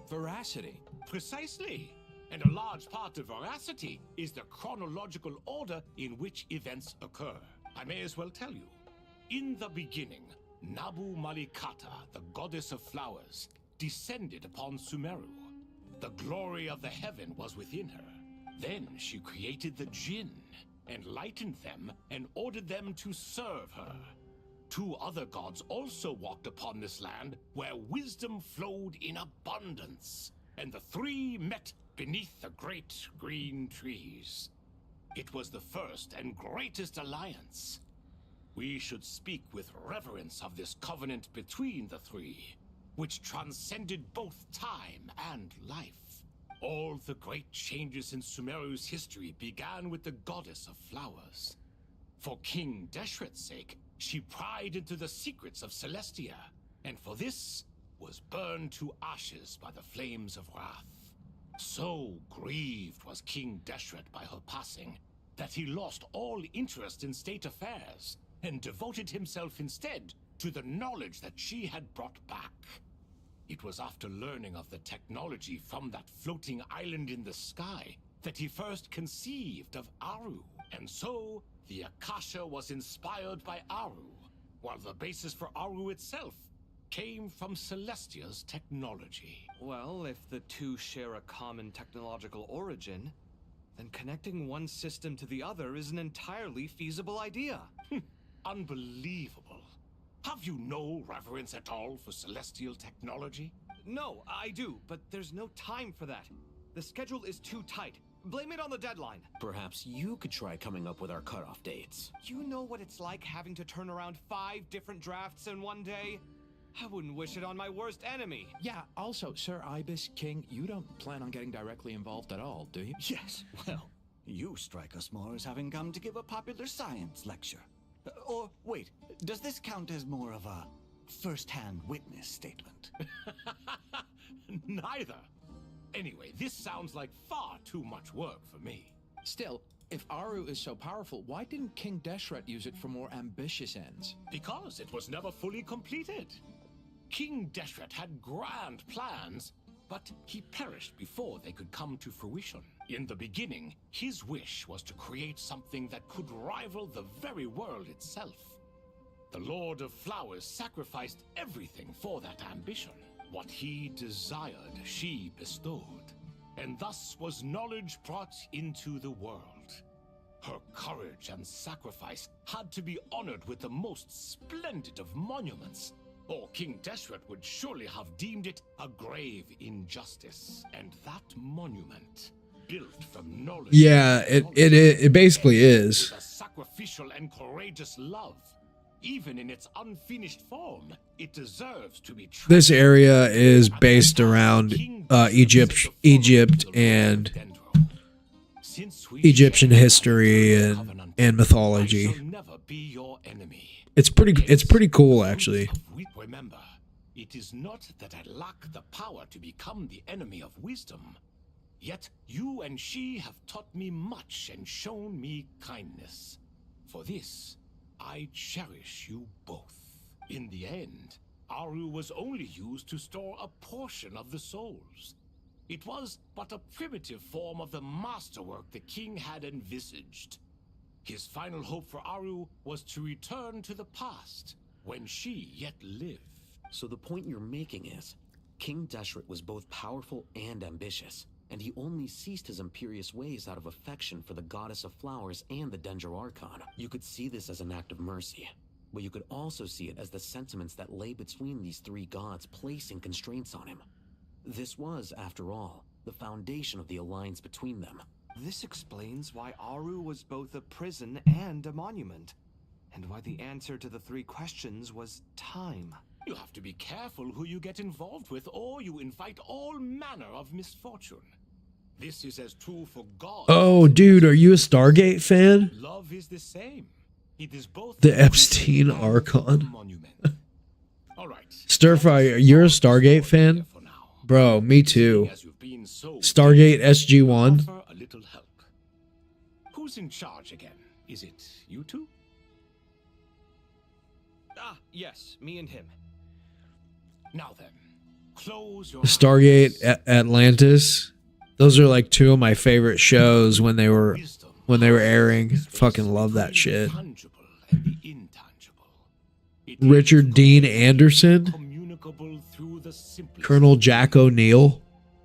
veracity. Precisely. And a large part of veracity is the chronological order in which events occur. I may as well tell you. In the beginning, Nabu Malikata, the goddess of flowers, descended upon Sumeru. The glory of the heaven was within her. Then she created the Jinn, enlightened them, and ordered them to serve her. Two other gods also walked upon this land where wisdom flowed in abundance, and the three met beneath the great green trees. It was the first and greatest alliance. We should speak with reverence of this covenant between the three, which transcended both time and life. All the great changes in Sumeru's history began with the goddess of flowers. For King Deshret's sake, she pried into the secrets of Celestia, and for this was burned to ashes by the flames of wrath. So grieved was King Deshret by her passing, that he lost all interest in state affairs, and devoted himself instead to the knowledge that she had brought back. It was after learning of the technology from that floating island in the sky that he first conceived of Aru. And so, the Akasha was inspired by Aru, while the basis for Aru itself came from Celestia's technology. Well, if the two share a common technological origin, then connecting one system to the other is an entirely feasible idea. Unbelievable. Have you no reverence at all for celestial technology? No, I do, but there's no time for that. The schedule is too tight. Blame it on the deadline. Perhaps you could try coming up with our cutoff dates. You know what it's like having to turn around 5 different drafts in one day? I wouldn't wish it on my worst enemy. Yeah, also, Sir Ibis, King, you don't plan on getting directly involved at all, do you? Yes, well, you strike us more as having come to give a popular science lecture. Or, wait, does this count as more of a first-hand witness statement? Neither. Anyway, this sounds like far too much work for me. Still, if Aru is so powerful, why didn't King Deshret use it for more ambitious ends? Because it was never fully completed. King Deshret had grand plans, but he perished before they could come to fruition. In the beginning, his wish was to create something that could rival the very world itself. The Lord of Flowers sacrificed everything for that ambition. What he desired, she bestowed, and thus was knowledge brought into the world. Her courage and sacrifice had to be honored with the most splendid of monuments, or King Deshret would surely have deemed it a grave injustice. And that monument, built from knowledge, Yeah, it basically is. with a sacrificial and courageous love. Even in its unfinished form, it deserves to be treasured. This area is based around Egypt and Egyptian history and mythology. I shall never be your enemy. It's pretty cool, actually. Remember, it is not that I lack the power to become the enemy of wisdom. Yet you and she have taught me much and shown me kindness. For this, I cherish you both. In the end, Aru was only used to store a portion of the souls. It was but a primitive form of the masterwork the king had envisaged. His final hope for Aru was to return to the past, when she yet lived. So the point you're making is, King Deshret was both powerful and ambitious, and he only ceased his imperious ways out of affection for the goddess of flowers and the Dendro Archon. You could see this as an act of mercy, but you could also see it as the sentiments that lay between these three gods placing constraints on him. This was, after all, the foundation of the alliance between them. This explains why Aru was both a prison and a monument, and why the answer to the 3 questions was time. You have to be careful who you get involved with, or you invite all manner of misfortune. This is as true for God. Oh, dude, are you a Stargate fan? Love is the same. It is both The Epstein Archon. monument. All right. Stirfry, you're a Stargate fan? Bro, me too. As you've been so Stargate SG-1. offer a little help. Who's in charge again? Is it you two? Ah, yes, me and him. Now then, close your Stargate eyes. Atlantis. Those are like 2 of my favorite shows when they were airing. Fucking love that shit. Tangible and the intangible. It Richard is Dean Anderson, communicable through the simplest. Colonel Jack O'Neill.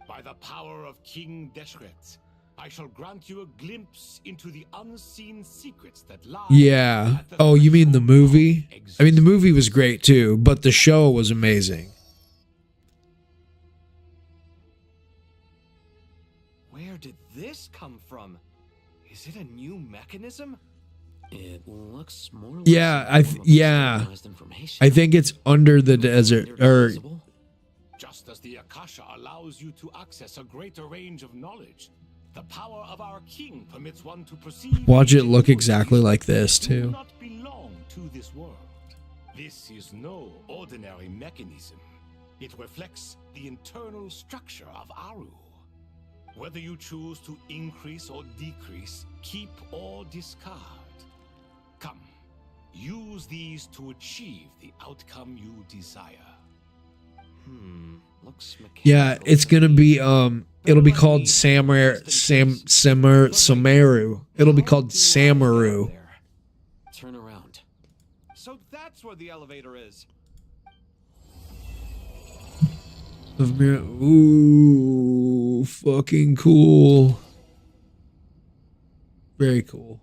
By the power of King Deshret, I shall grant you a glimpse into the unseen secrets that lie. Yeah. at the Oh, you mean the threshold movie? of I mean, the movie was great too, but the show was amazing. Where did this come from? Is it a new mechanism? It looks more Yeah, like some form of yeah. centralized information. I think it's under the desert, They're or invisible? Just as the Akasha allows you to access a greater range of knowledge, the power of our king permits one to perceive. watch it things look that exactly like this do too. not belong to this world. This is no ordinary mechanism. It reflects the internal structure of Aru. Whether you choose to increase or decrease, keep or discard. Come, use these to achieve the outcome you desire. Looks mechanical. Yeah, it's gonna be it'll be called Samaru. It'll be called Samaru. Turn around. So that's where the elevator is. Ooh, fucking cool. Very cool.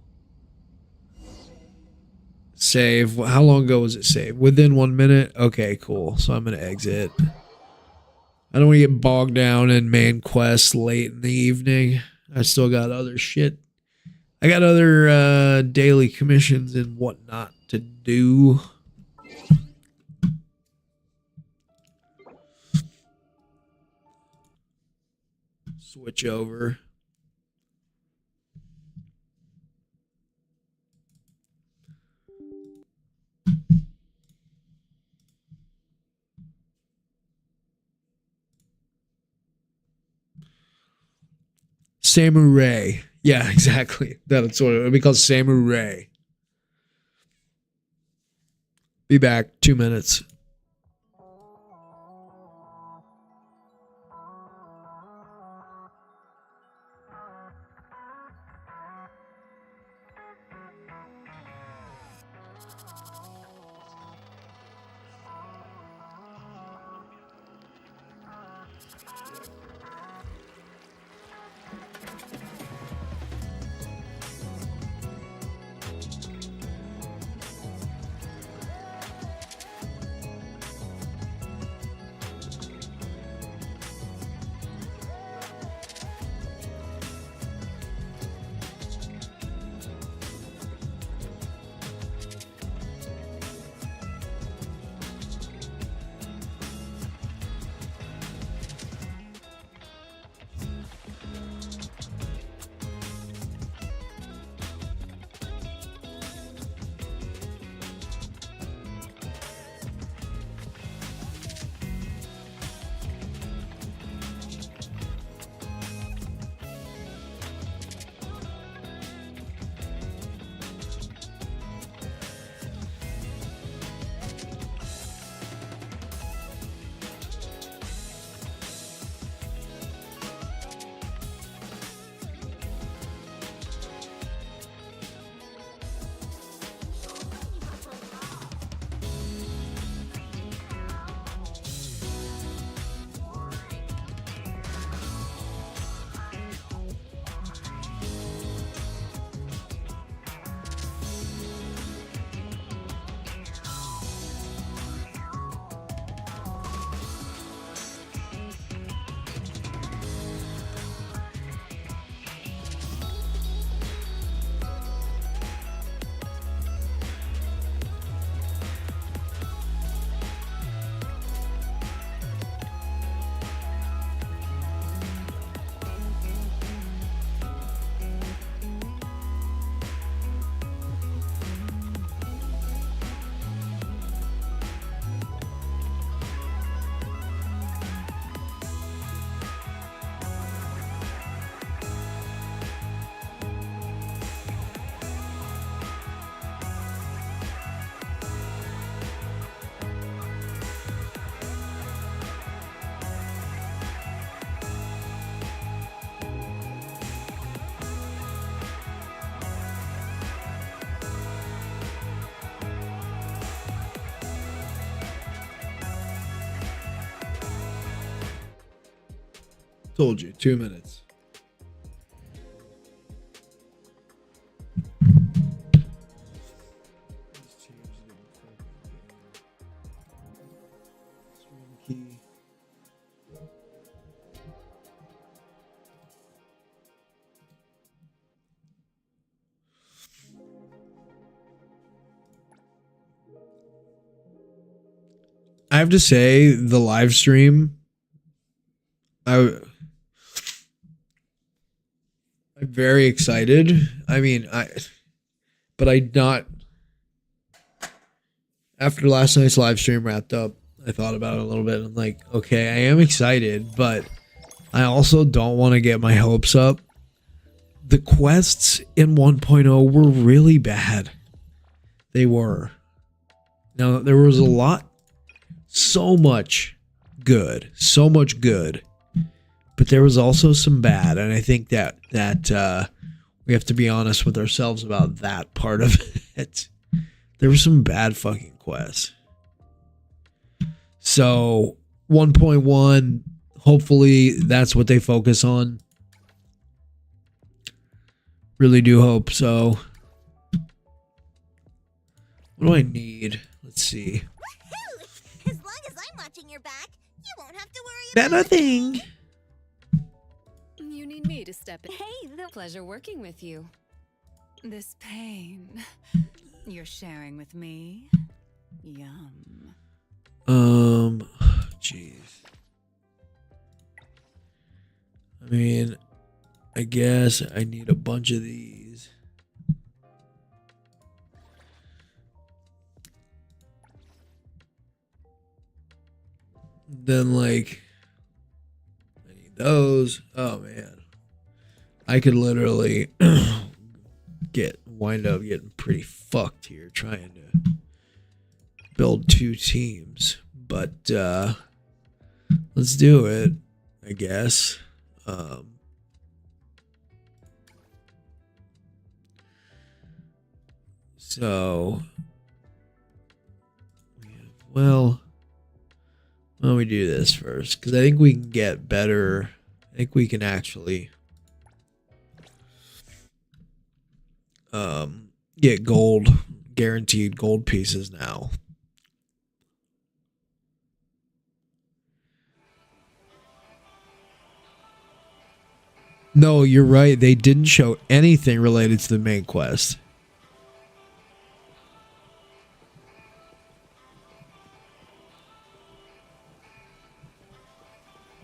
Save. How long ago was it saved? Within 1 minute? Okay, cool. So I'm going to exit. I don't want to get bogged down in main quests late in the evening. I still got other shit. I got other daily commissions and whatnot to do. Switch over. Samurai. Yeah, exactly. That's what it would be called. Samurai. Be back. 2 minutes. Told you, 2 minutes. Key. I have to say, the live stream, I'm very excited. I mean, but I not. After last night's live stream wrapped up, I thought about it a little bit. I'm like, okay, I am excited, but I also don't want to get my hopes up. The quests in 1.0 were really bad. They were. Now, there was a lot, so much good, but there was also some bad, and I think that we have to be honest with ourselves about that part of it. There were some bad fucking quests. So 1.1, hopefully that's what they focus on. Really do hope so. What do I need? Let's see. As long as I'm watching your back, you won't have to worry about Better thing. You you need me to step in? Hey, the Pleasure working with you. this pain you're sharing with me. Yum. Jeez. I mean, I guess I need a bunch of these. Then, like, I need those. Oh man, I could literally wind up getting pretty fucked here trying to build 2 teams. But let's do it, I guess. So well, why don't we do this first? Because I think we can get better. I think we can actually get gold, guaranteed gold pieces now. No, you're right. They didn't show anything related to the main quest.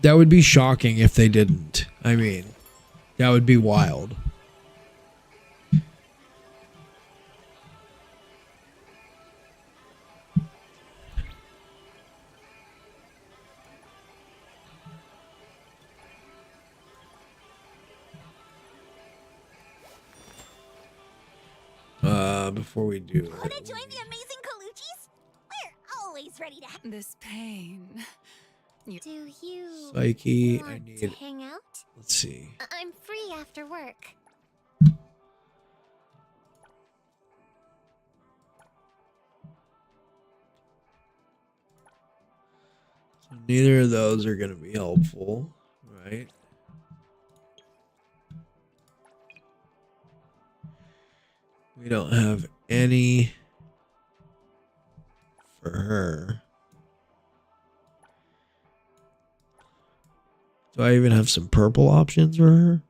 That would be shocking if they didn't. I mean, that would be wild. Before we do Want to join the amazing Colucci's? We're always ready to. This pain. Do you Psyche, I want need. to hang out? Let's see. I'm free after work. So neither of those are going to be helpful, right? We don't have any for her. Do I even have some purple options for her?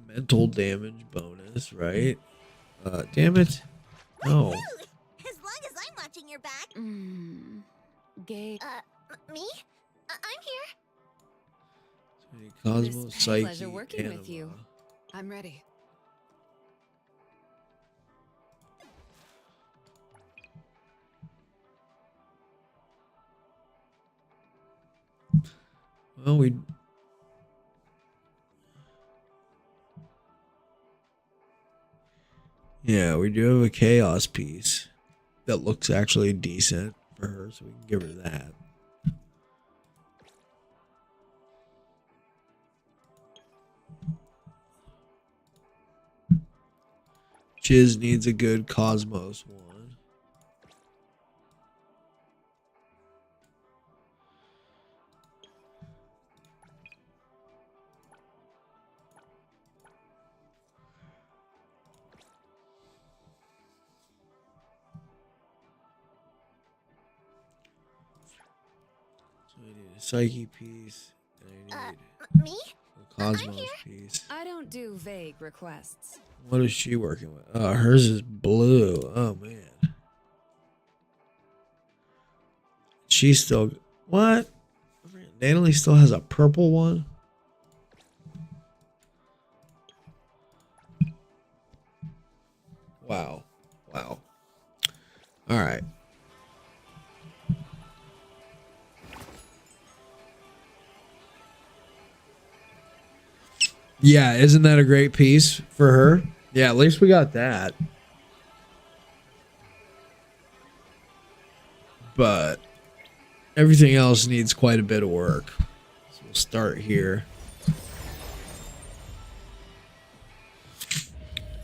Mental damage bonus, right? Damn it. No. As long as I'm watching your back. Gay. Me? I'm here. Cosmo, Psyche, Pleasure working with you. Anima. I'm ready. Well, we do have a chaos piece that looks actually decent for her, so we can give her that. Chiz needs a good Cosmos one. So I need a Psyche piece, and I need Me? a Cosmos piece. I don't do vague requests. What is she working with? Hers is blue. Oh man. She's still what? Natalie still has a purple one. Wow. Wow. All right. Yeah, isn't that a great piece for her? Yeah, at least we got that. But everything else needs quite a bit of work. So we'll start here.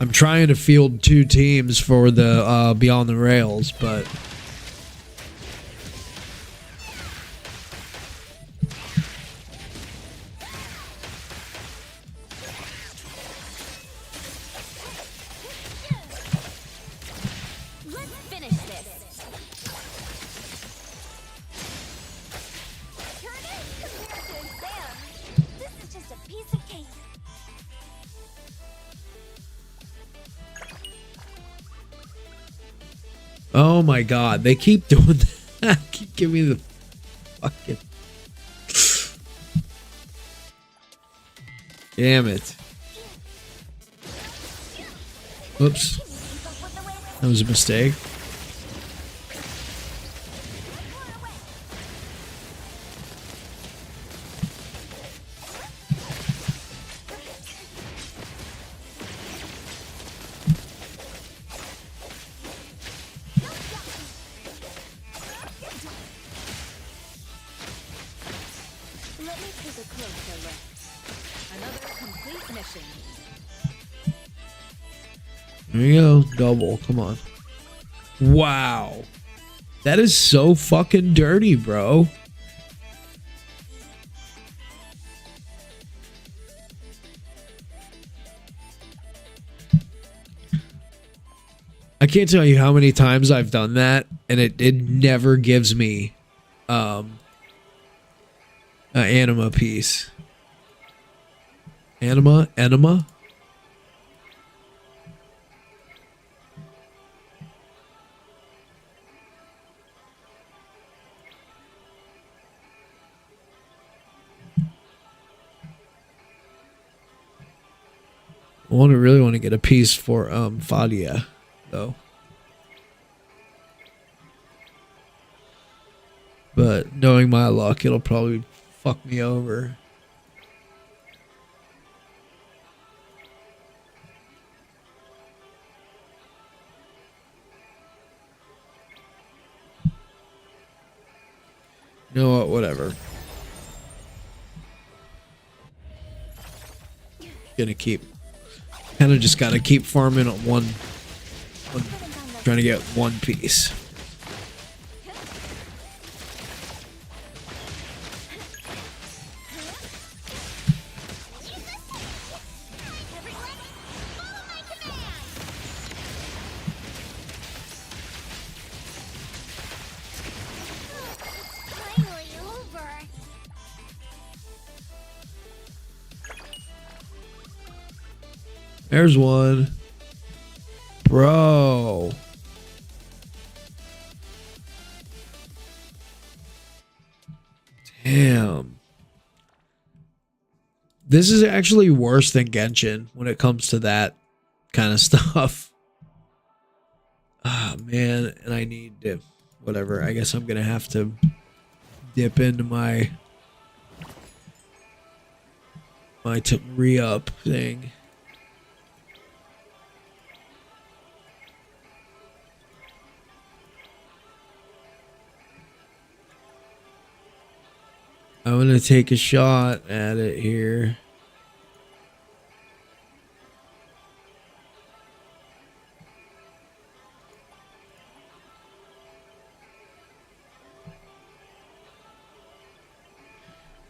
I'm trying to field 2 teams for the Beyond the Rails, but Oh my god, they keep doing that. Keep giving me the fucking. Damn it. Oops. That was a mistake. Let me take a closer look. Another complete mission. There you go. Double. Come on. Wow. That is so fucking dirty, bro. I can't tell you how many times I've done that, and it never gives me an anima piece. Anima? Enema? Really want to get a piece for Fadia, though. But knowing my luck, it'll probably fuck me over. You know what? Whatever. Gonna keep. Kind of just gotta keep farming on one, trying to get one piece. Finally over. There's one. Bro. Damn. This is actually worse than Genshin when it comes to that kind of stuff. Ah, man. And I need to... Whatever. I guess I'm going to have to dip into my re-up thing. I'm going to take a shot at it here.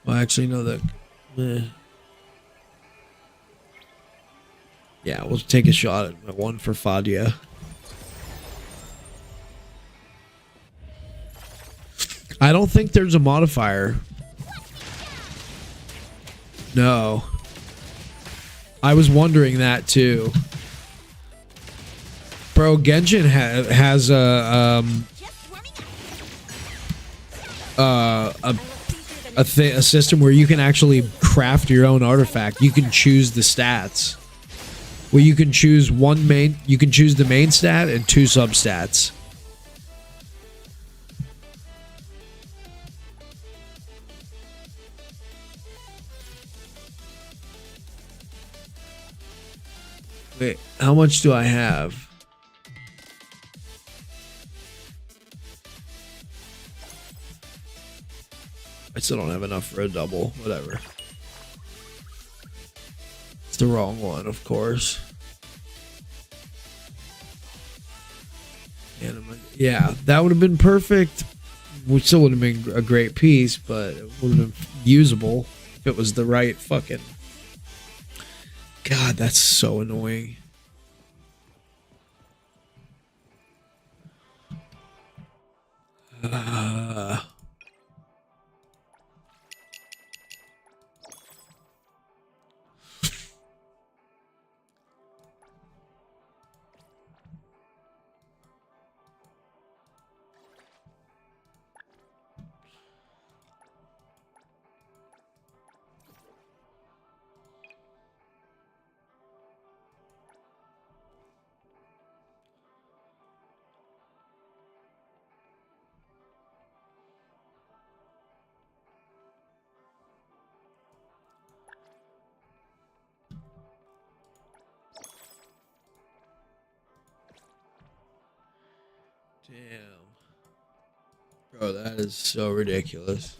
Well, actually, no, yeah, we'll take a shot at one for Fadia. I don't think there's a modifier. No. I was wondering that too. Bro, Genshin has a system where you can actually craft your own artifact. You can choose the stats. Well, you can choose you can choose the main stat and 2 substats. Wait, how much do I have? I still don't have enough for a double. Whatever. It's the wrong one, of course. Yeah, that would have been perfect. Which still would have been a great piece, but it would have been usable if it was the right fucking... God, that's so annoying. Damn. Bro, that is so ridiculous.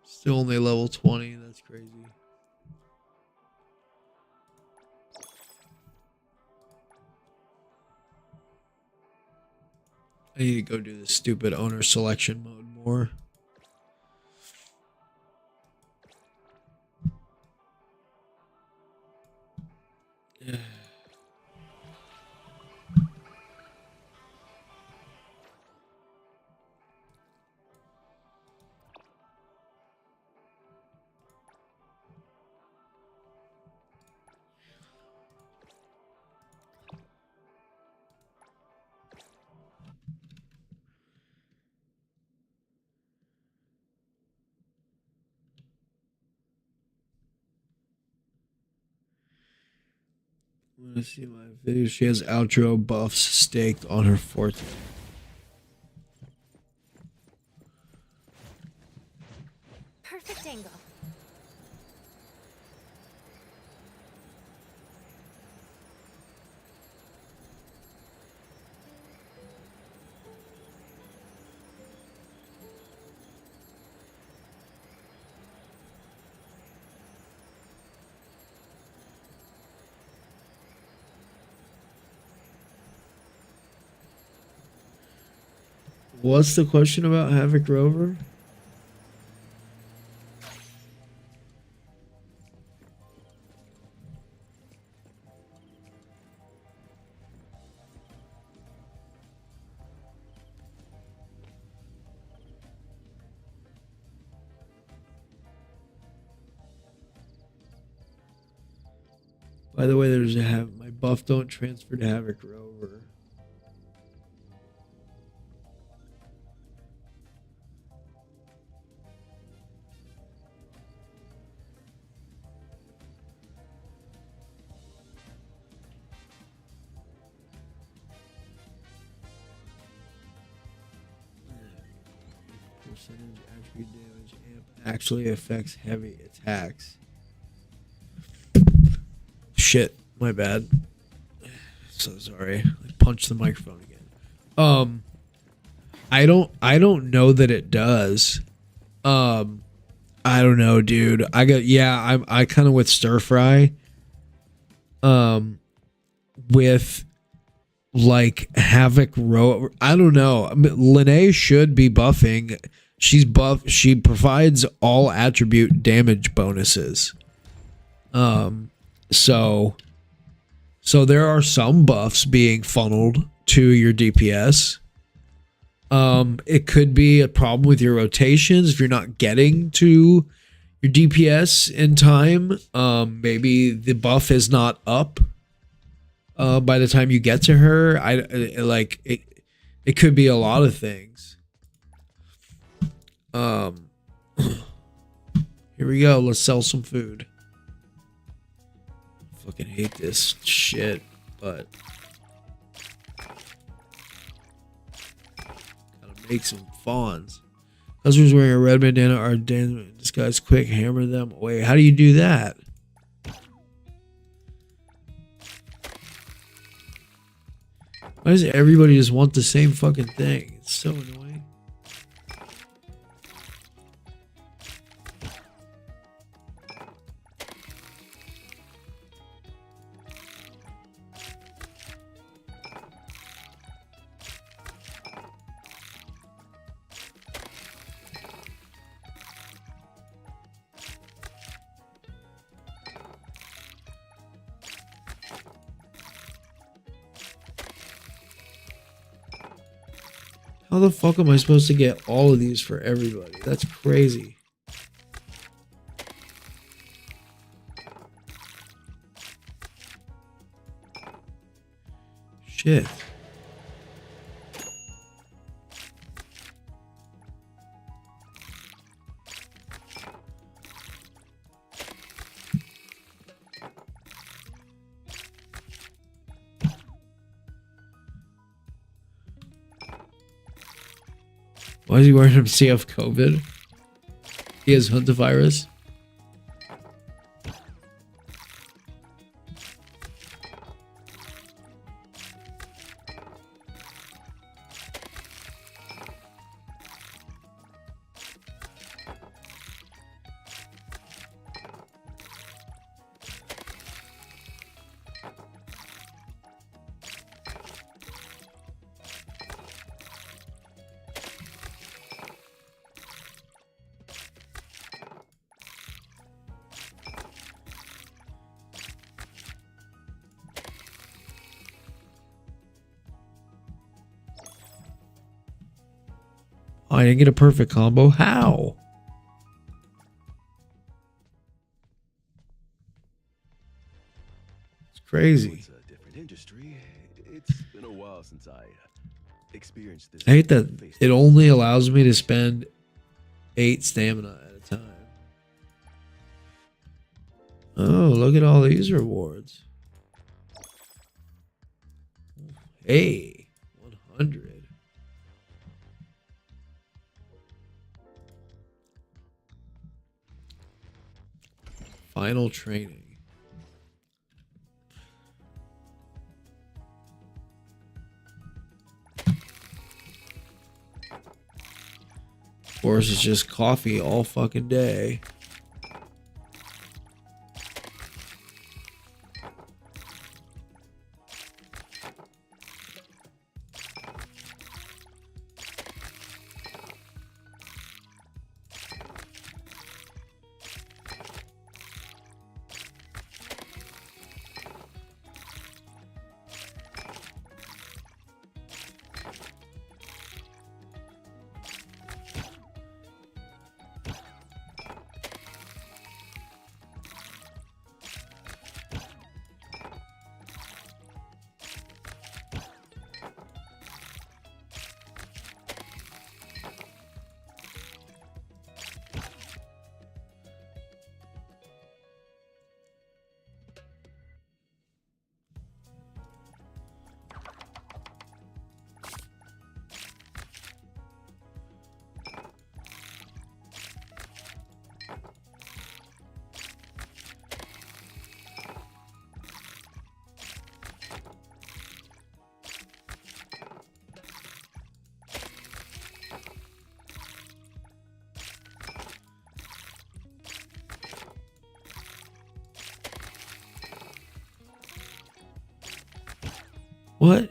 Still only level 20. That's crazy. I need to go do this stupid owner selection mode more. Yeah. I'm gonna see my video. She has outro buffs staked on her forte. Perfect angle. What's the question about Havoc Rover? By the way, there's my buff don't transfer to Havoc Rover. Percentage attribute damage amp actually affects heavy attacks. Shit, my bad. So sorry. I punched the microphone again. I don't know that it does. I don't know, dude. I kind of with stir fry. With like Havoc Rover, I don't know. Lene should be buffing. She's buff. She provides all attribute damage bonuses. So there are some buffs being funneled to your DPS. It could be a problem with your rotations if you're not getting to your DPS in time. Maybe the buff is not up by the time you get to her. It could be a lot of things. Here we go. Let's sell some food. Fucking hate this shit, but gotta make some fawns. Customers wearing a red bandana are disguised. Quick, hammer them away. How do you do that? Why does everybody just want the same fucking thing? It's so annoying. How the fuck am I supposed to get all of these for everybody? That's crazy. Shit. Why is he wearing him CF COVID? He has hantavirus. I didn't get a perfect combo. How? It's crazy. It's a different industry. It's been a while since I experienced this. I hate that it only allows me to spend 8 stamina at a time. Oh, look at all these rewards. Hey, 100. Final training. Of course, it's just coffee all fucking day. What?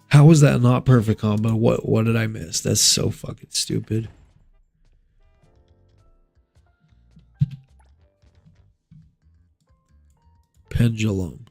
How was that not perfect combo? What did I miss? That's so fucking stupid. Pendulum.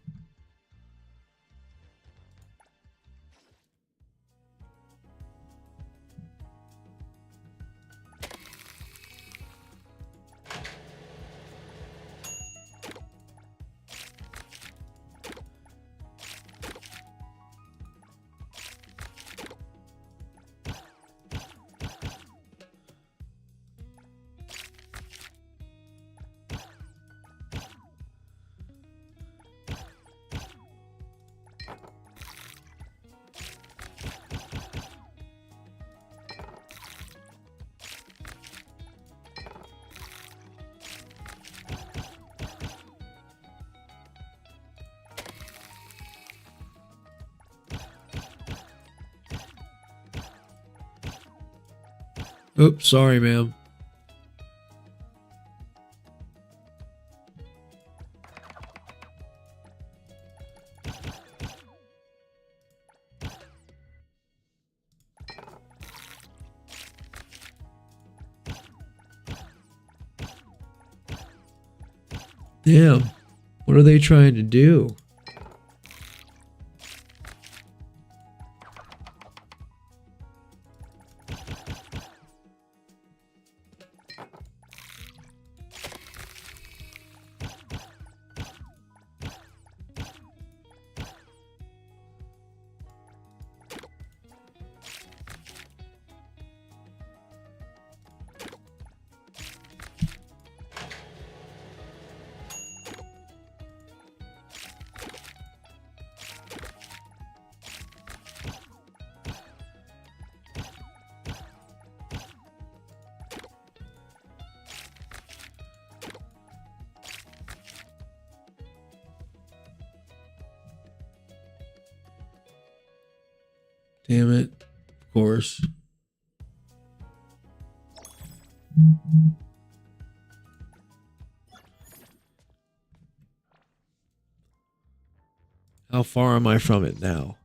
Oops, sorry, ma'am. Damn. What are they trying to do? Damn it. Of course. How far am I from it now?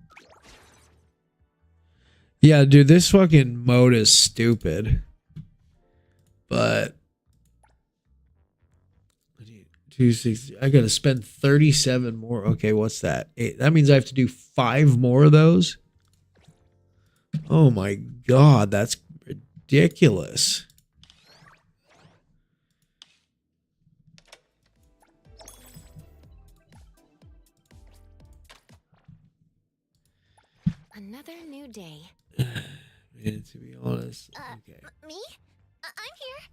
Yeah, dude, this fucking mode is stupid. But 260. I gotta spend 37 more. Okay, what's that? That means I have to do 5 more of those. Oh my god, that's ridiculous. Another new day. Man, to be honest. Okay. Me? I'm here.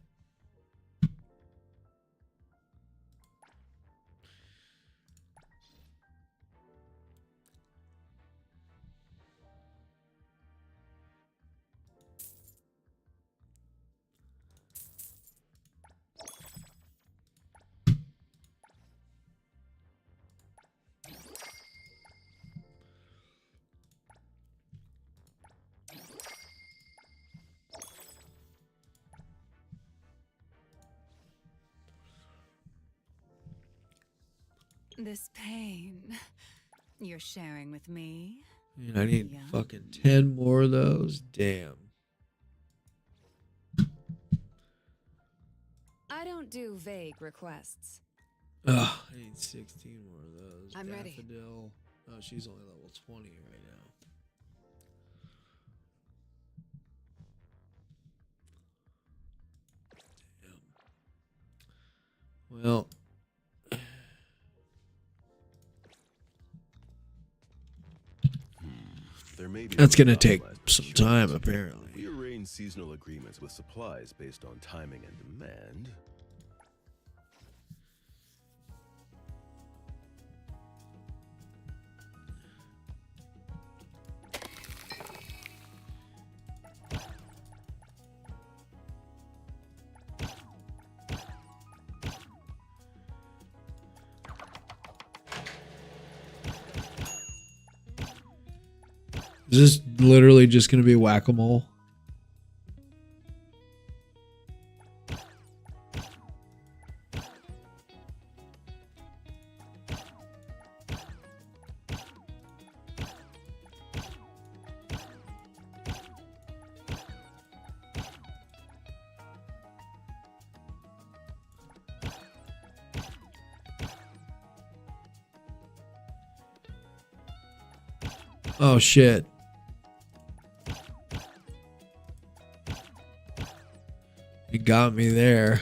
This pain you're sharing with me? Man, I need fucking 10 more of those. Damn. I don't do vague requests. Ugh, I need 16 more of those. I'm ready. Daffodil. Oh, she's only level 20 right now. Damn. Well. There may be That's gonna take some time, apparently. We arrange seasonal agreements with supplies based on timing and demand. Is this literally just going to be whack-a-mole? Oh, shit. You got me there.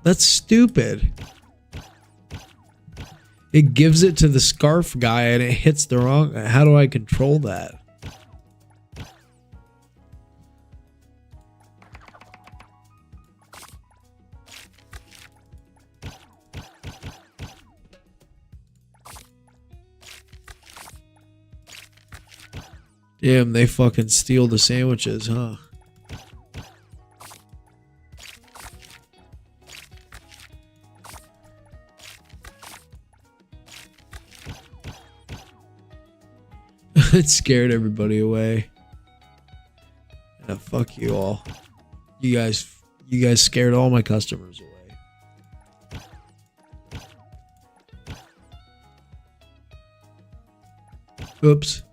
That's stupid. It gives it to the scarf guy and it hits the wrong. How do I control that? Damn, they fucking steal the sandwiches, huh? It scared everybody away. Yeah, fuck you all. You guys scared all my customers away. Oops.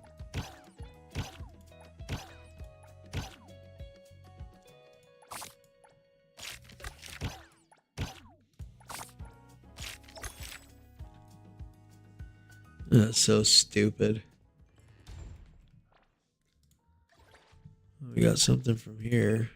That's so stupid. We got something from here.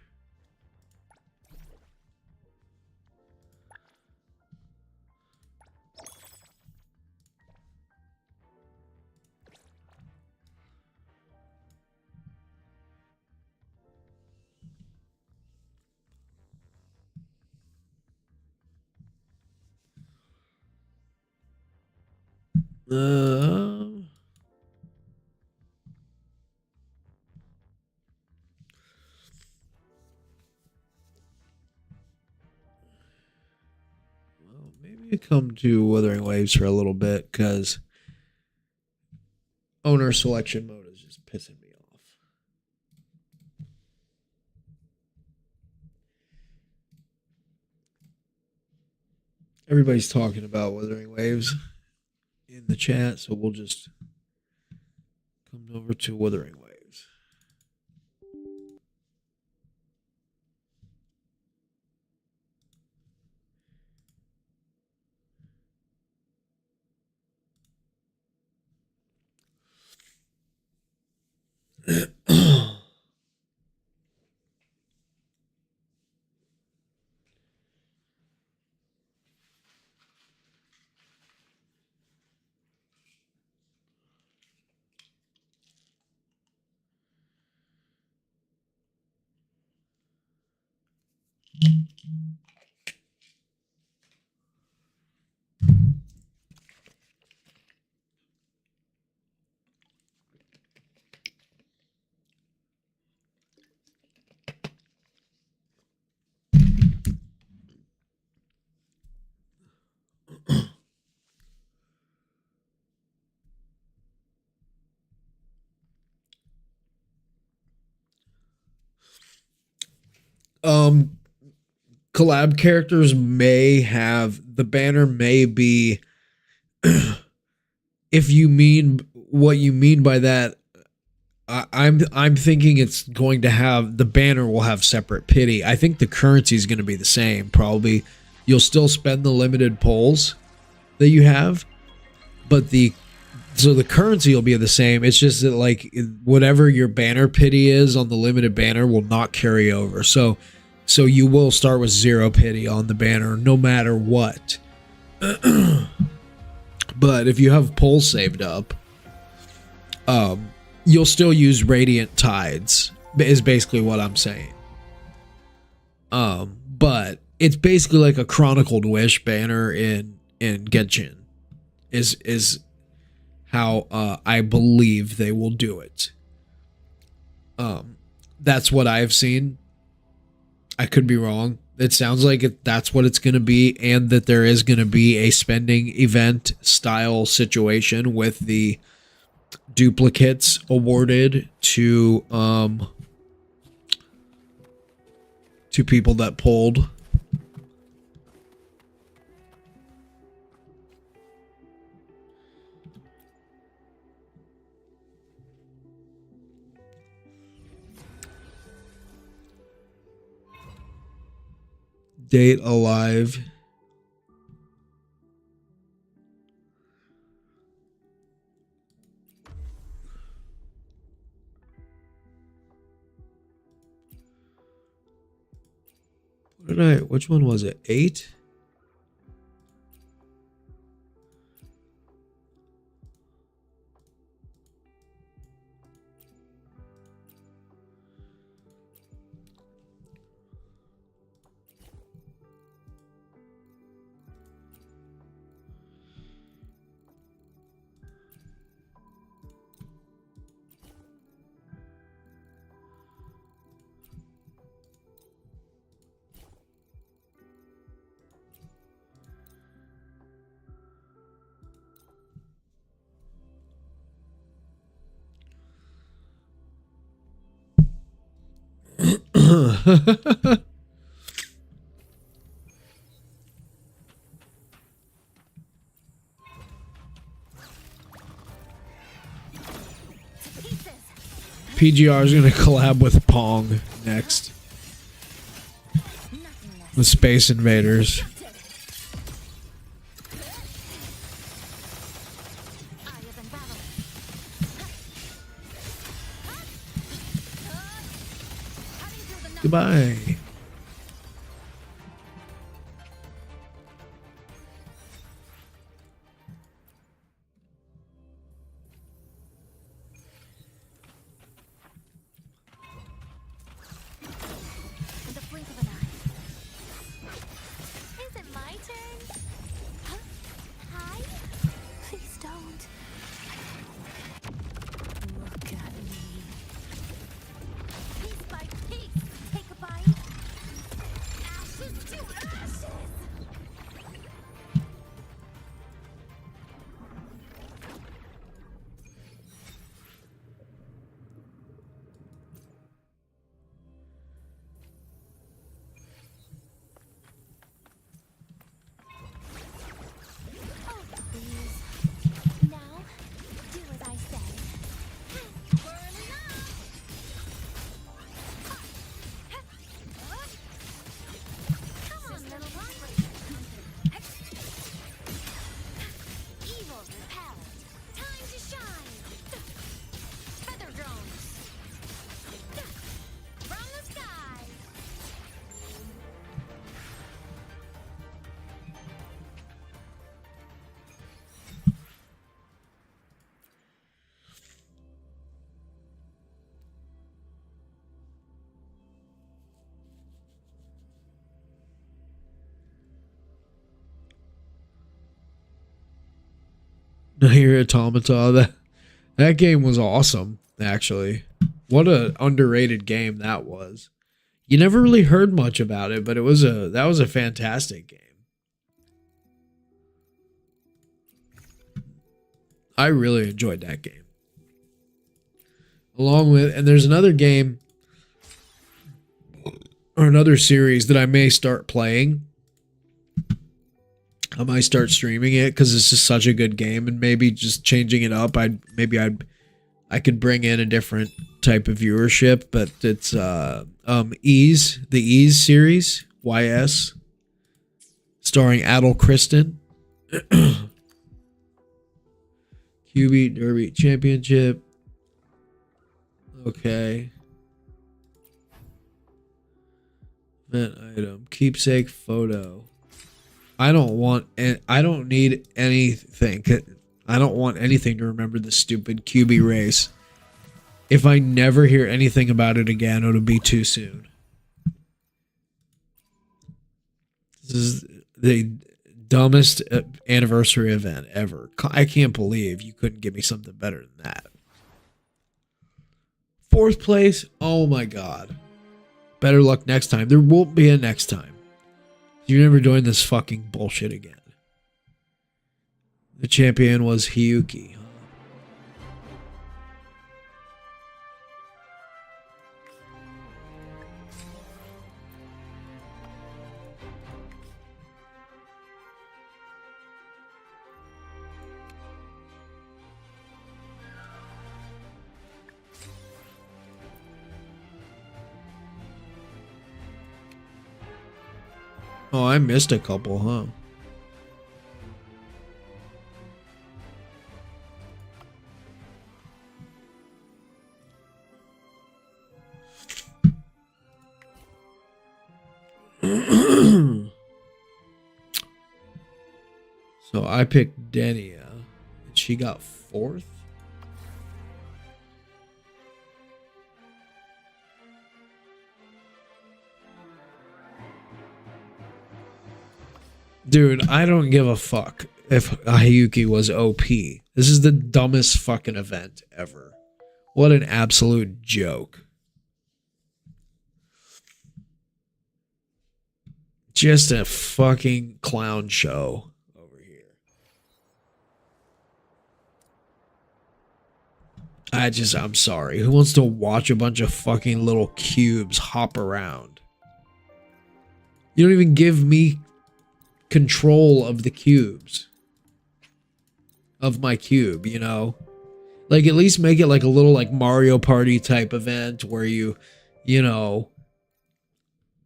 Well, maybe come to Wuthering Waves for a little bit, because owner selection mode is just pissing me off. Everybody's talking about Wuthering Waves in the chat, so we'll just come over to Wuthering Waves. Collab characters may have the banner may be if you mean what you mean by that, I'm thinking it's going to have the banner will have separate pity. I think the currency is going to be the same. Probably you'll still spend the limited polls that you have, but the currency will be the same. It's just that like whatever your banner pity is on the limited banner will not carry over. So you will start with 0 pity on the banner no matter what. But if you have polls saved up, you'll still use Radiant Tides, is basically what I'm saying. But it's basically like a Chronicled Wish banner in Genshin is how I believe they will do it. That's what I've seen. I could be wrong. It sounds like that's what it's going to be, and that there is going to be a spending event style situation with the duplicates awarded to people that pulled. Date alive. Which one was it? 8? PGR is going to collab with Pong next. The Space Invaders. Goodbye. Piece by piece, take a bite. Nier Automata. That game was awesome, actually. What a underrated game that was. You never really heard much about it, but that was a fantastic game. I really enjoyed that game. Along with, and there's another game or another series that I may start playing. I might start streaming it because it's just such a good game, and maybe just changing it up. I could bring in a different type of viewership, but it's the Ease series, YS, starring Adel Kristen. QB Derby Championship. Okay. Event item. Keepsake photo. I don't need anything. I don't want anything to remember the stupid QB race. If I never hear anything about it again, it'll be too soon. This is the dumbest anniversary event ever. I can't believe you couldn't give me something better than that. 4th place? Oh my god. Better luck next time. There won't be a next time. You're never doing this fucking bullshit again. The champion was Hiyuki. Oh, I missed a couple, huh? So I picked Denia, and she got 4th. Dude, I don't give a fuck if Hiyuki was OP. This is the dumbest fucking event ever. What an absolute joke. Just a fucking clown show over here. I'm sorry. Who wants to watch a bunch of fucking little cubes hop around? You don't even give me control of the cubes. Of my cube, you know? Like, at least make it like a little like Mario Party type event where you know,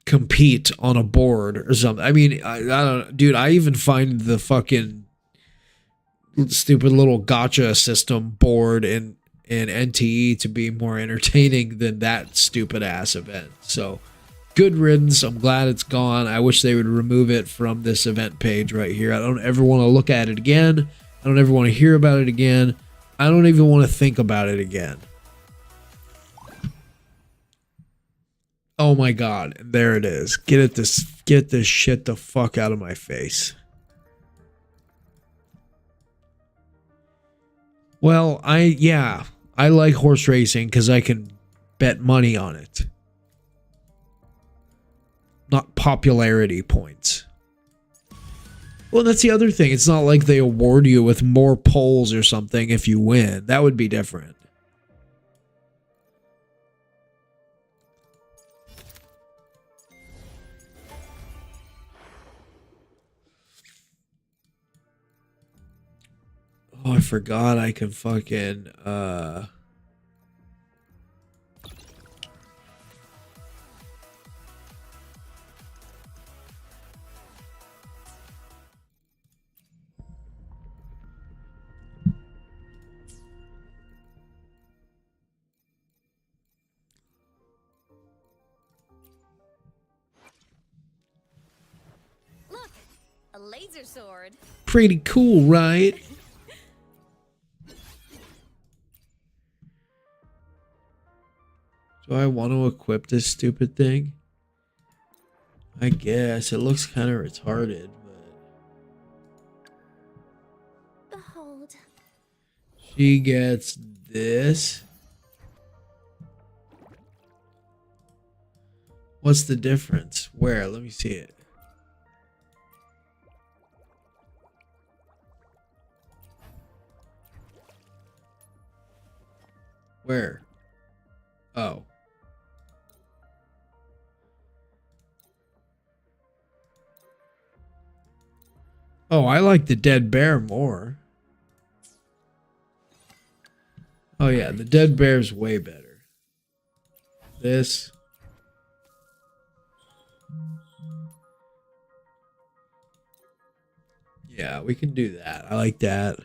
compete on a board or something. I mean, I don't, dude, I even find the fucking stupid little gacha system board in NTE to be more entertaining than that stupid ass event. So, good riddance. I'm glad it's gone. I wish they would remove it from this event page right here. I don't ever want to look at it again. I don't ever want to hear about it again. I don't even want to think about it again. Oh my god, there it is. Get this shit the fuck out of my face. Well, I like horse racing because I can bet money on it. Not popularity points. Well, that's the other thing. It's not like they award you with more polls or something if you win. That would be different. Oh, I forgot I can fucking Look, a laser sword. pretty cool, right? Do I want to equip this stupid thing? I guess. It looks kind of retarded, but... Behold, She gets this. What's the difference? Where? Let me see it. Where? Oh. Oh, I like the dead bear more. Oh yeah, the dead bear's way better. This. Yeah, we can do that. I like that.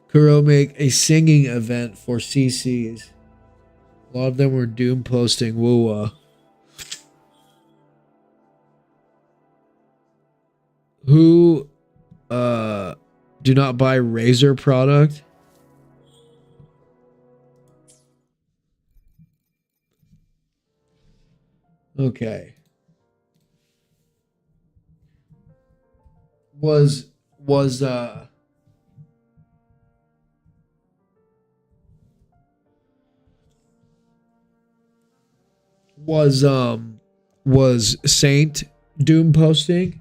Kuro make a singing event for CCs. A lot of them were doom posting woo. Who do not buy Razer product? Okay. Was Saint doom posting?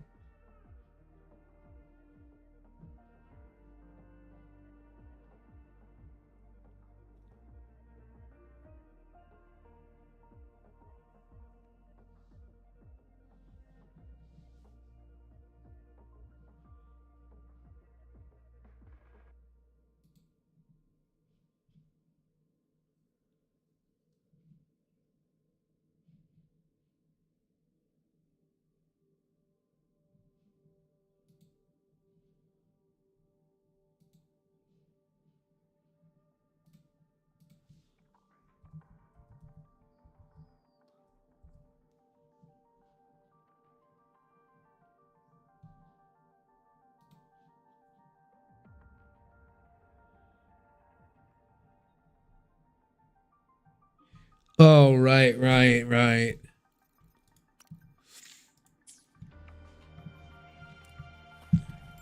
Oh, right.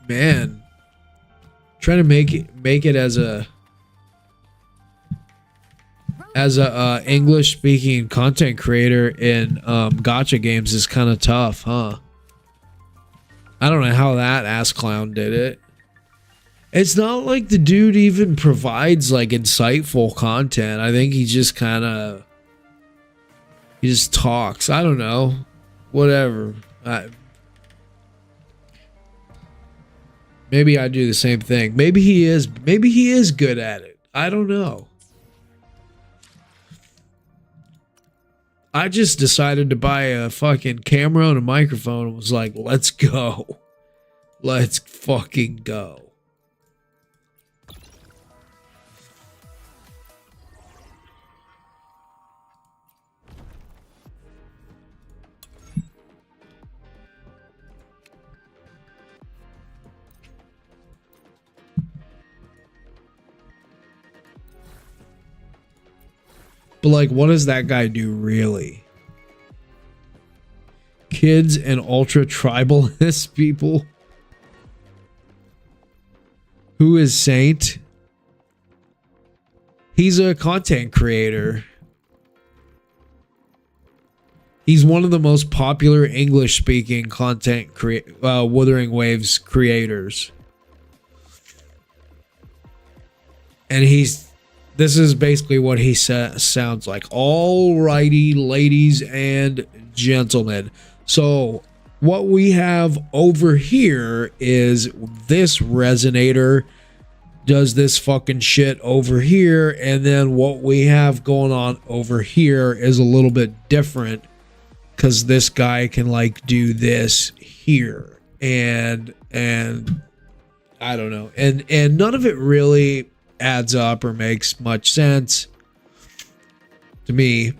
Man, trying to make it as a English speaking content creator in Gacha games is kind of tough, huh? I don't know how that ass clown did it. It's not like the dude even provides like insightful content. I think he just talks. I don't know. Whatever. Maybe I do the same thing. Maybe he is good at it. I don't know. I just decided to buy a fucking camera and a microphone and was like, let's go. Let's fucking go. But like, what does that guy do really? Kids and ultra tribalist people? Who is Saint? He's a content creator. He's one of the most popular English-speaking content Wuthering Waves creators. And this is basically what he sounds like. Alrighty, ladies and gentlemen. So what we have over here is this resonator does this fucking shit over here. And then what we have going on over here is a little bit different, because this guy can like do this here. And I don't know. And none of it really adds up or makes much sense to me.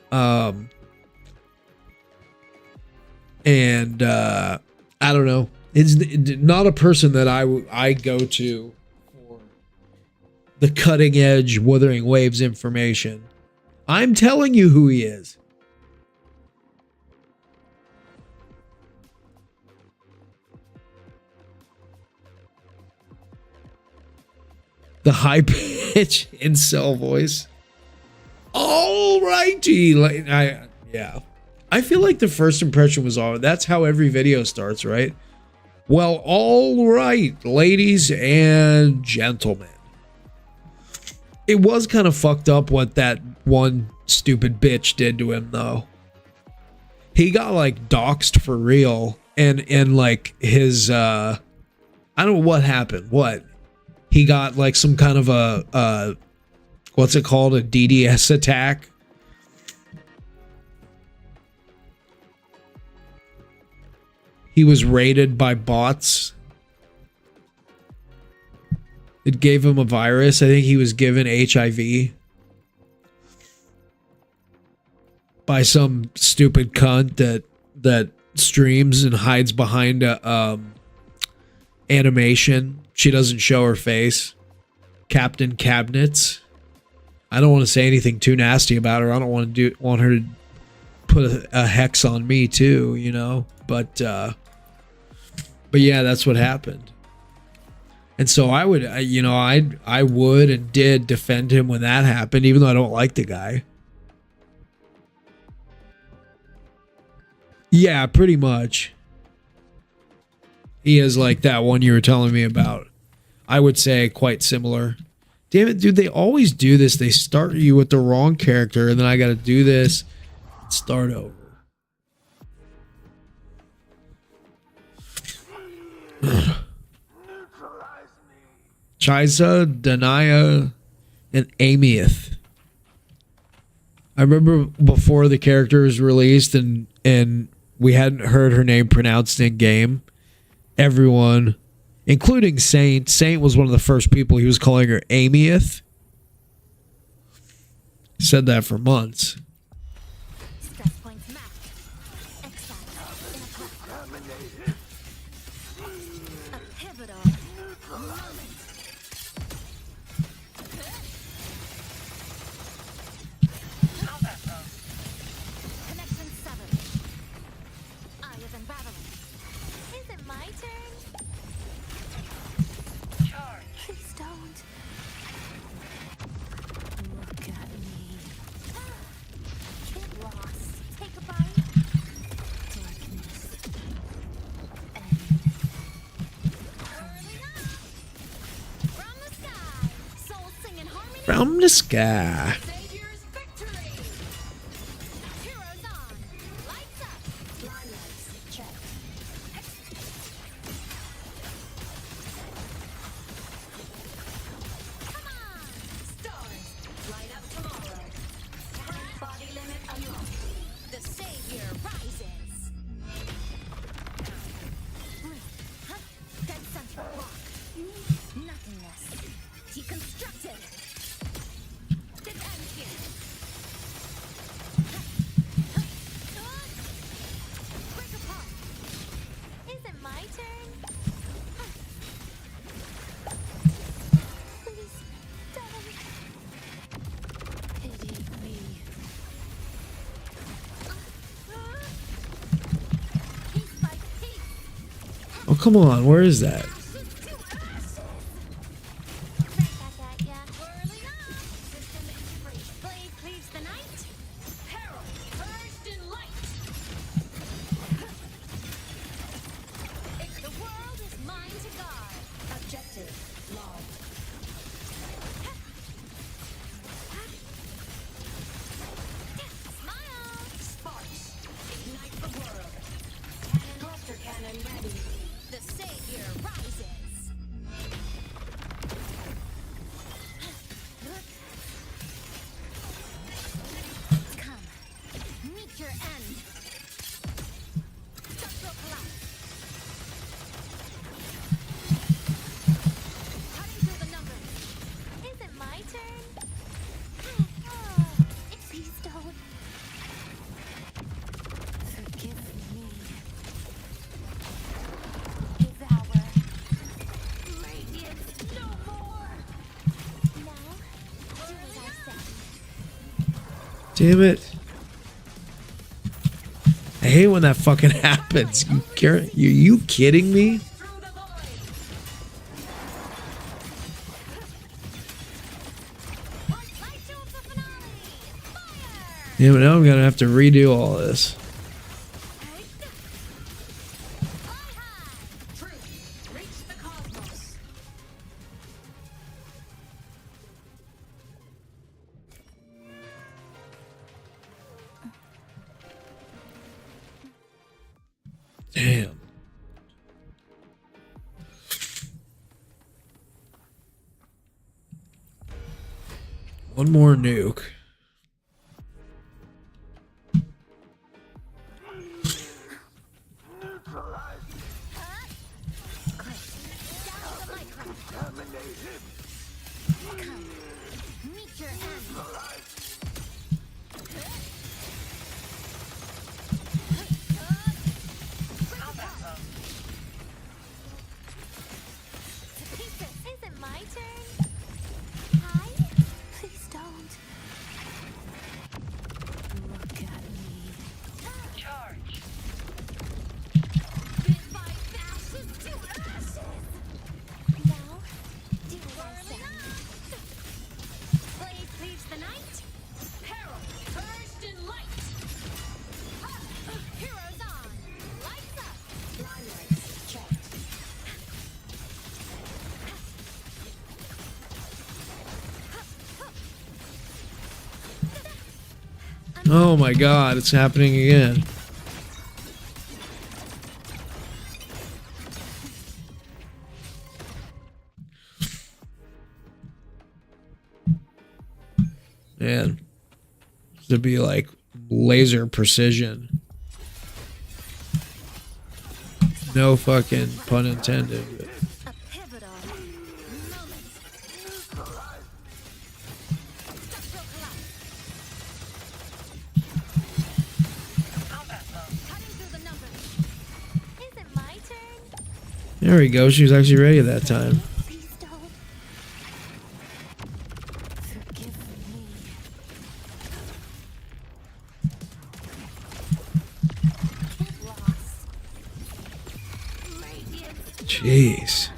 I don't know. It's not a person that I go to the cutting edge Wuthering Waves information. I'm telling you who he is. The high pitch incel voice. All righty. Yeah. I feel like the first impression was all. That's how every video starts, right? Well, all right, ladies and gentlemen. It was kind of fucked up what that one stupid bitch did to him, though. He got like doxxed for real, and like his I don't know what happened. What? He got like some kind of a what's it called? A DDoS attack. He was raided by bots. It gave him a virus. I think he was given HIV by some stupid cunt that streams and hides behind a animation. She doesn't show her face. Captain Cabinets. I don't want to say anything too nasty about her. I don't want her to put a hex on me too, you know. But yeah, that's what happened. And so I would, I would and did defend him when that happened, even though I don't like the guy. Yeah, pretty much. He is like that one you were telling me about. I would say quite similar. Damn it, dude, they always do this. They start you with the wrong character, and then I got to do this and start over. Chisa, Dania, and Amieth. I remember before the character was released and we hadn't heard her name pronounced in game. Everyone, including Saint was one of the first people. He was calling her Amieth. Said that for months. From the sky. Oh, come on. Where is that? The savior rises. Damn it. I hate when that fucking happens. You kidding me? Yeah, but now I'm gonna have to redo all this. Damn. One more nuke. Oh my god, it's happening again. Man, to be like laser precision. No fucking pun intended. There we go. She was actually ready that time. Jeez.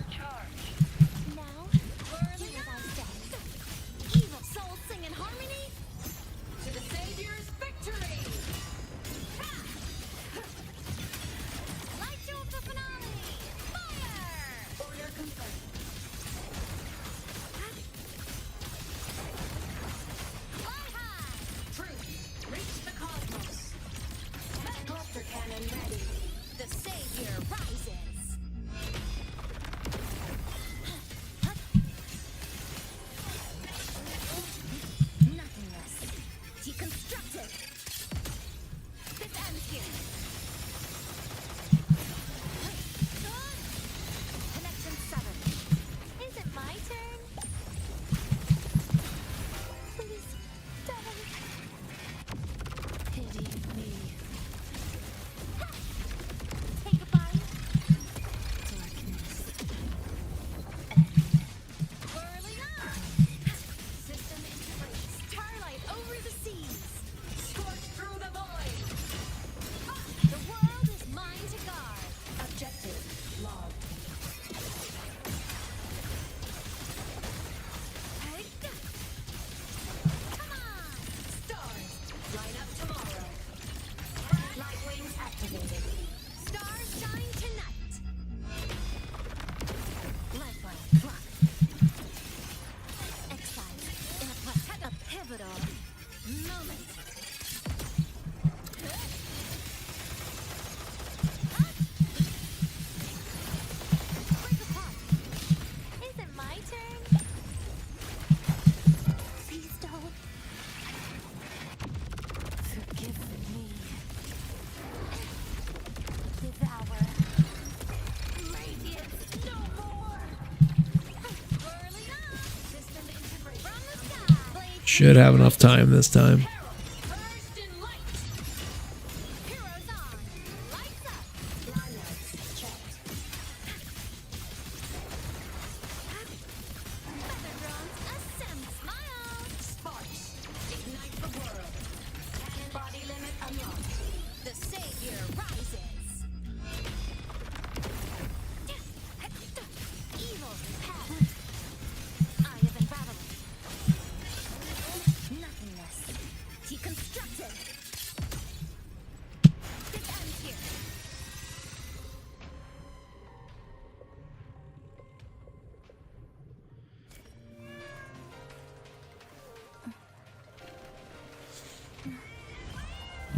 Should have enough time this time.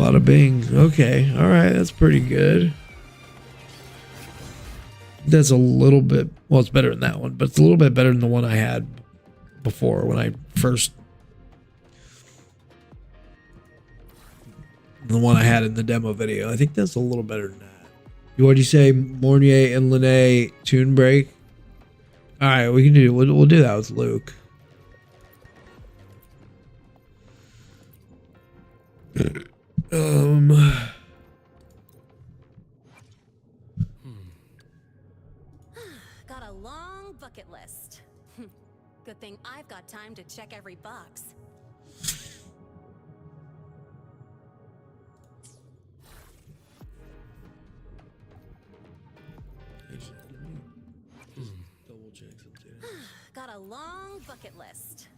Bada bing. Okay. All right. That's pretty good. That's a little bit, well, it's better than that one, but it's a little bit better than the one I had before when I first, the one I had in the demo video. I think that's a little better than that. What do you say, Mornier and Lene tune break? All right, we can do, we'll do that with Luke. Got a long bucket list. Good thing I've got time to check every box. Got a long bucket list.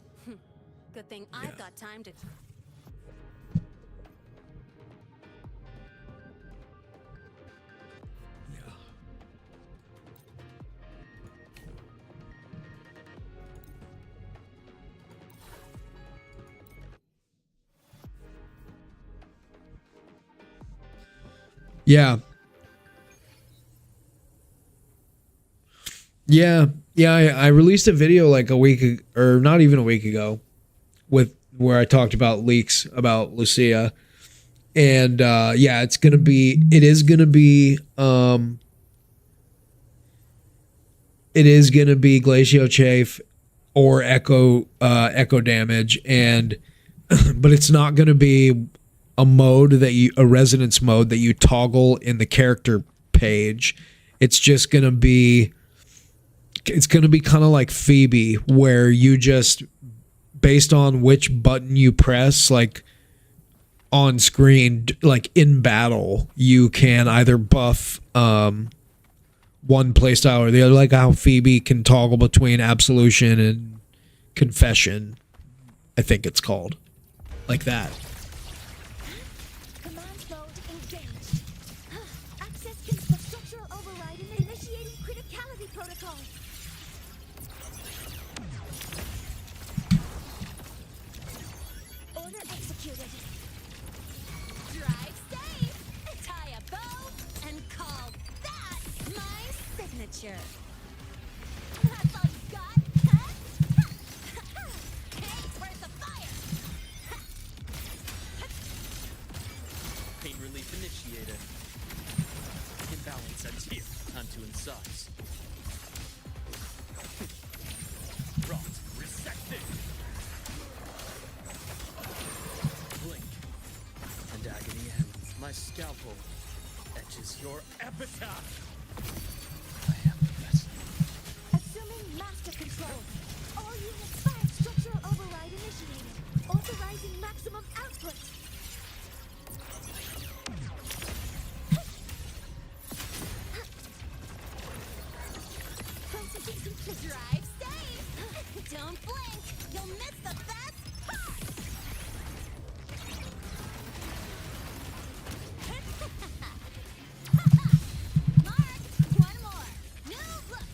Good thing I've got time to... Yeah. I released a video like a week, or not even a week ago, with where I talked about leaks about Lucia, and yeah, it is gonna be Glacio Chafe or Echo Damage, and but it's not gonna be a resonance mode that you toggle in the character page. It's just gonna be kind of like Phoebe, where you just, based on which button you press, like on screen, like in battle, you can either buff one playstyle or the other, like how Phoebe can toggle between Absolution and Confession, I think it's called, like that. Command mode engaged. Access structural override and initiating criticality protocol. Order executed. Drive safe, tie a bow, and call that my signature. That's all you got, huh? Hey, where's the fire? Pain relief initiated. Imbalance ends here. Time to incise. Rot resected. Blink. And agony ends. My scalpel etches your epitaph. I am the best. Assuming master control. All units fire structural override initiated. Authorizing maximum output. Processing complete. Drive safe. Don't blink. You'll miss the best part. Mark, one more. New look.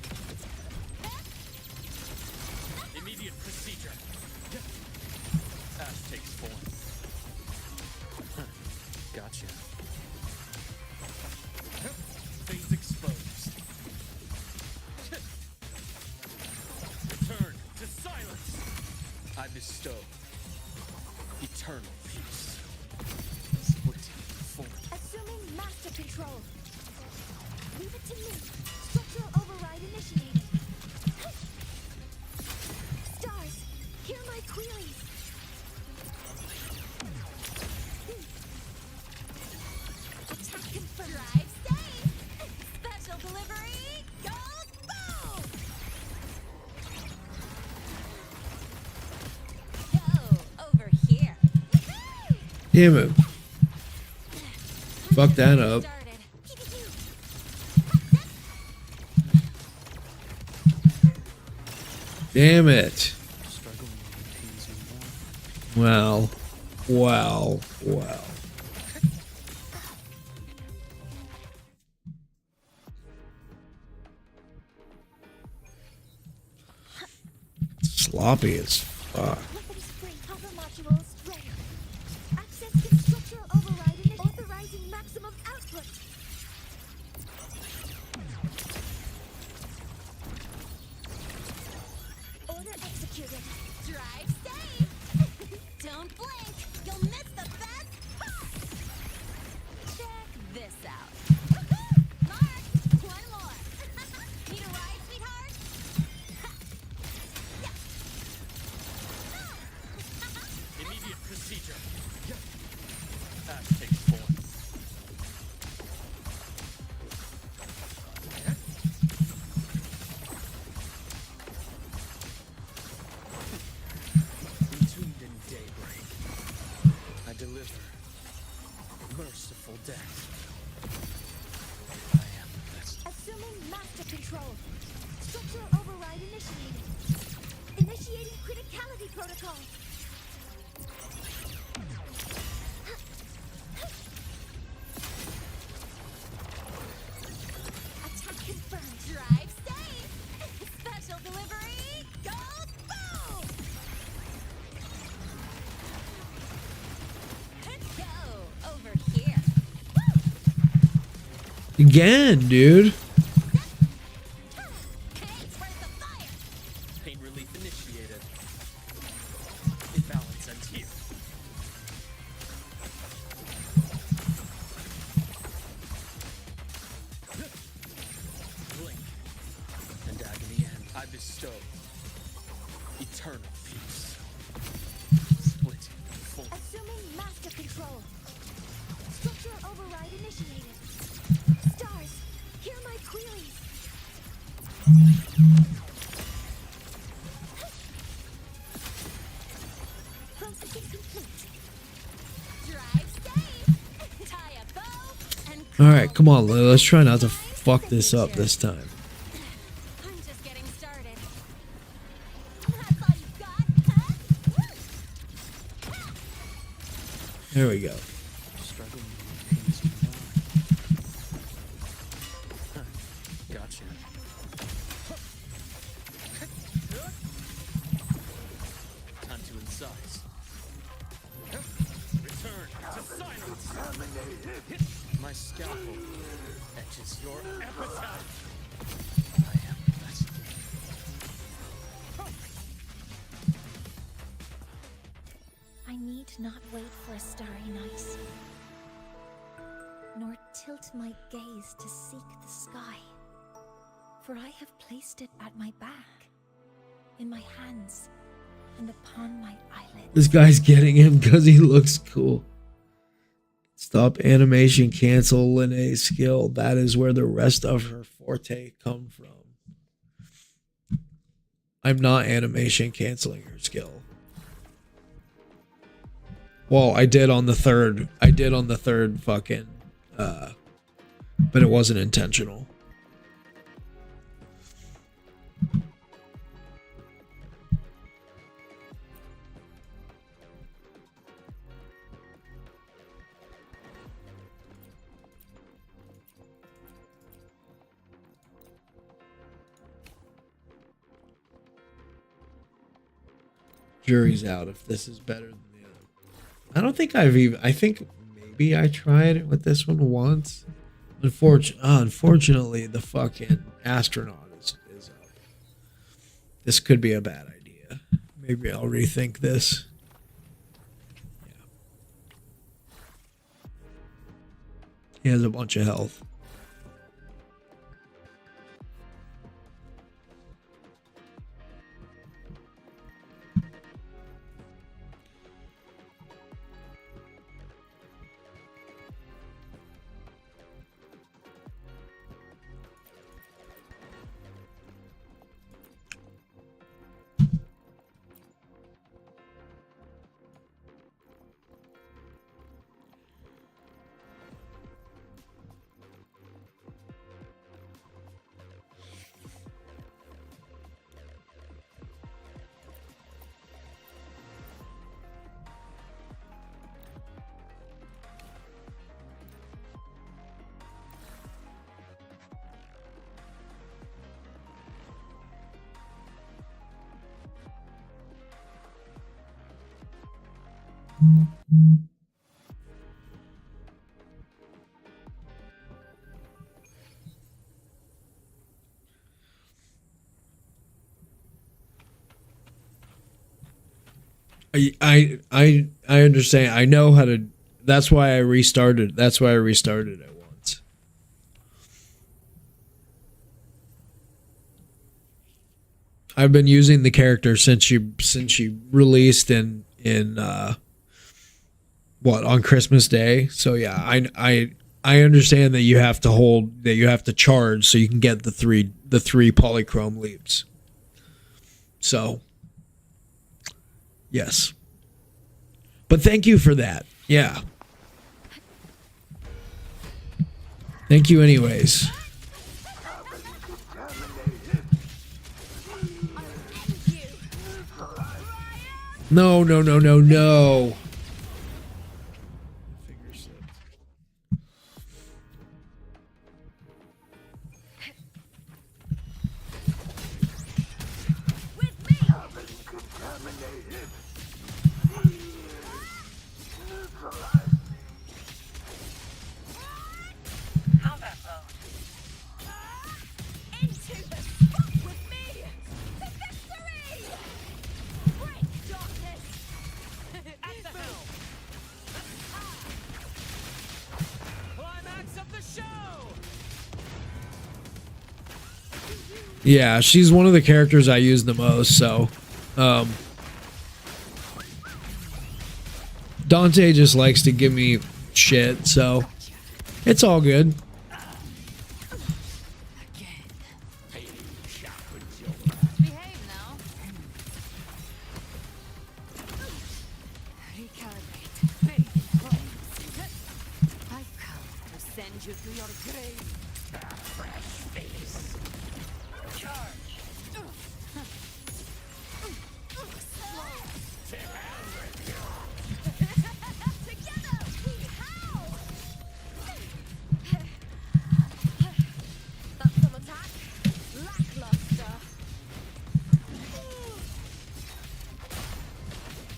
Immediate procedure. Ash takes form. Gotcha. Phase exposed. Return to silence. I bestow eternal peace. Splitting form. Assuming master control. Leave it to me. Structural override initiated. Stars, hear my queries. Attack confirmed. Drive safe. Special delivery goes boom. Go over here. Damn it. Fuck that up. Damn it. Well. Sloppy as fuck. Weapons free. Hover modules ready. Access structural override death. Assuming master control. Structural override initiated. Initiating criticality protocol. Attack confirmed. Drive safe. Special delivery. Go boom. Go over here. Again, dude. Pain relief initiated. Imbalance ends here. Blink and agony end. I bestow eternal peace. Splitting and folding. Assuming master control. Structural override initiated. Stars, hear my queries. Processing complete. Drive safe. Tie a bow and All right, come on, let's try not to fuck this up this time. I'm just getting started. That's all you got, huh? There we go. Struggling with pains too long. Gotcha. Time to incise. Return to silence. My scalpel etches your appetite. I am blessed. I need not wait for a starry night, nor tilt my gaze to seek the sky, for I have placed it at my back, in my hands, and upon my eyelids. This guy's getting him because he looks cool. Stop animation, cancel Linnea's skill. That is where the rest of her forte come from. I'm not animation canceling her skill. Well, I did on the third. I did on the third fucking, but it wasn't intentional. Jury's out if this is better than the other. I don't think I think maybe I tried it with this one once. Unfortunately, the fucking astronaut is up. This could be a bad idea. Maybe I'll rethink this. Yeah. He has a bunch of health. I understand. I know how to. That's why I restarted. That's why I restarted it once. I've been using the character since she released in what, on Christmas Day. So yeah, I understand that you have to charge so you can get the three polychrome leaps. So yes. But thank you for that. Yeah. Thank you anyways. No, no, no, no, no. Yeah, she's one of the characters I use the most, so Dante just likes to give me shit, so it's all good.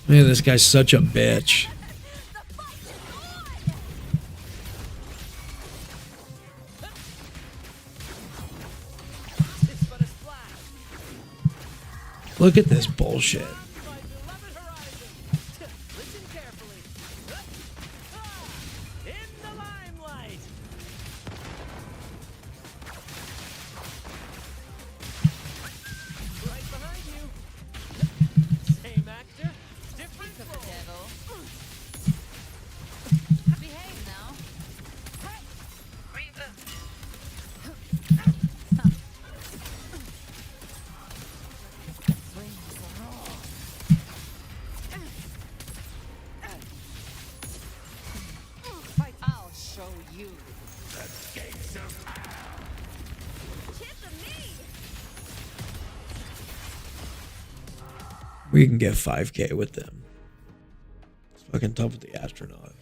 Man, this guy's such a bitch. Look at this bullshit. We can get 5K with them. It's fucking tough with the astronaut.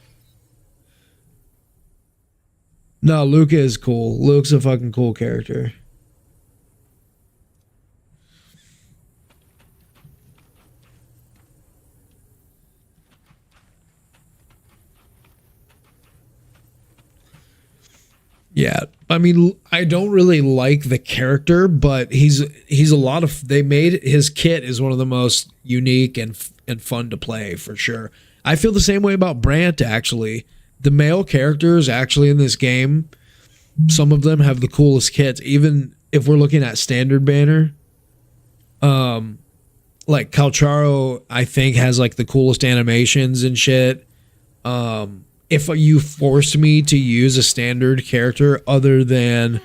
No, Luca is cool. Luke's a fucking cool character. Yeah, I mean, I don't really like the character, but he's a lot of. They made his kit is one of the most unique and fun to play for sure. I feel the same way about Brant. Actually, the male characters actually in this game, some of them have the coolest kits. Even if we're looking at standard banner, like Calcharo, I think has like the coolest animations and shit. If you forced me to use a standard character other than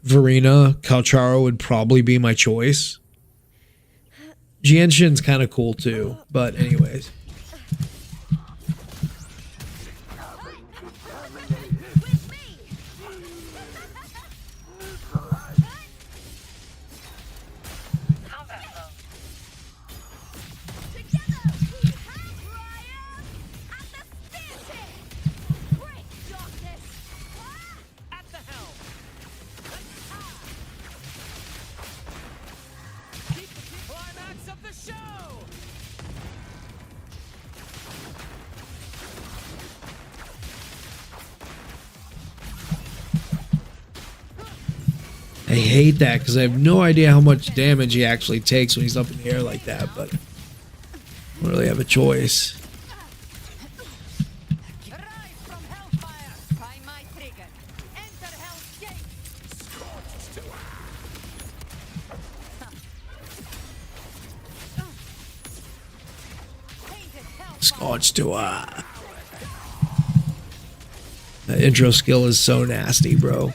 Verena, Calcharo would probably be my choice. Jianshin's kind of cool too, but anyways. I hate that because I have no idea how much damage he actually takes when he's up in the air like that, but I don't really have a choice. Scorch to that intro skill is so nasty, bro.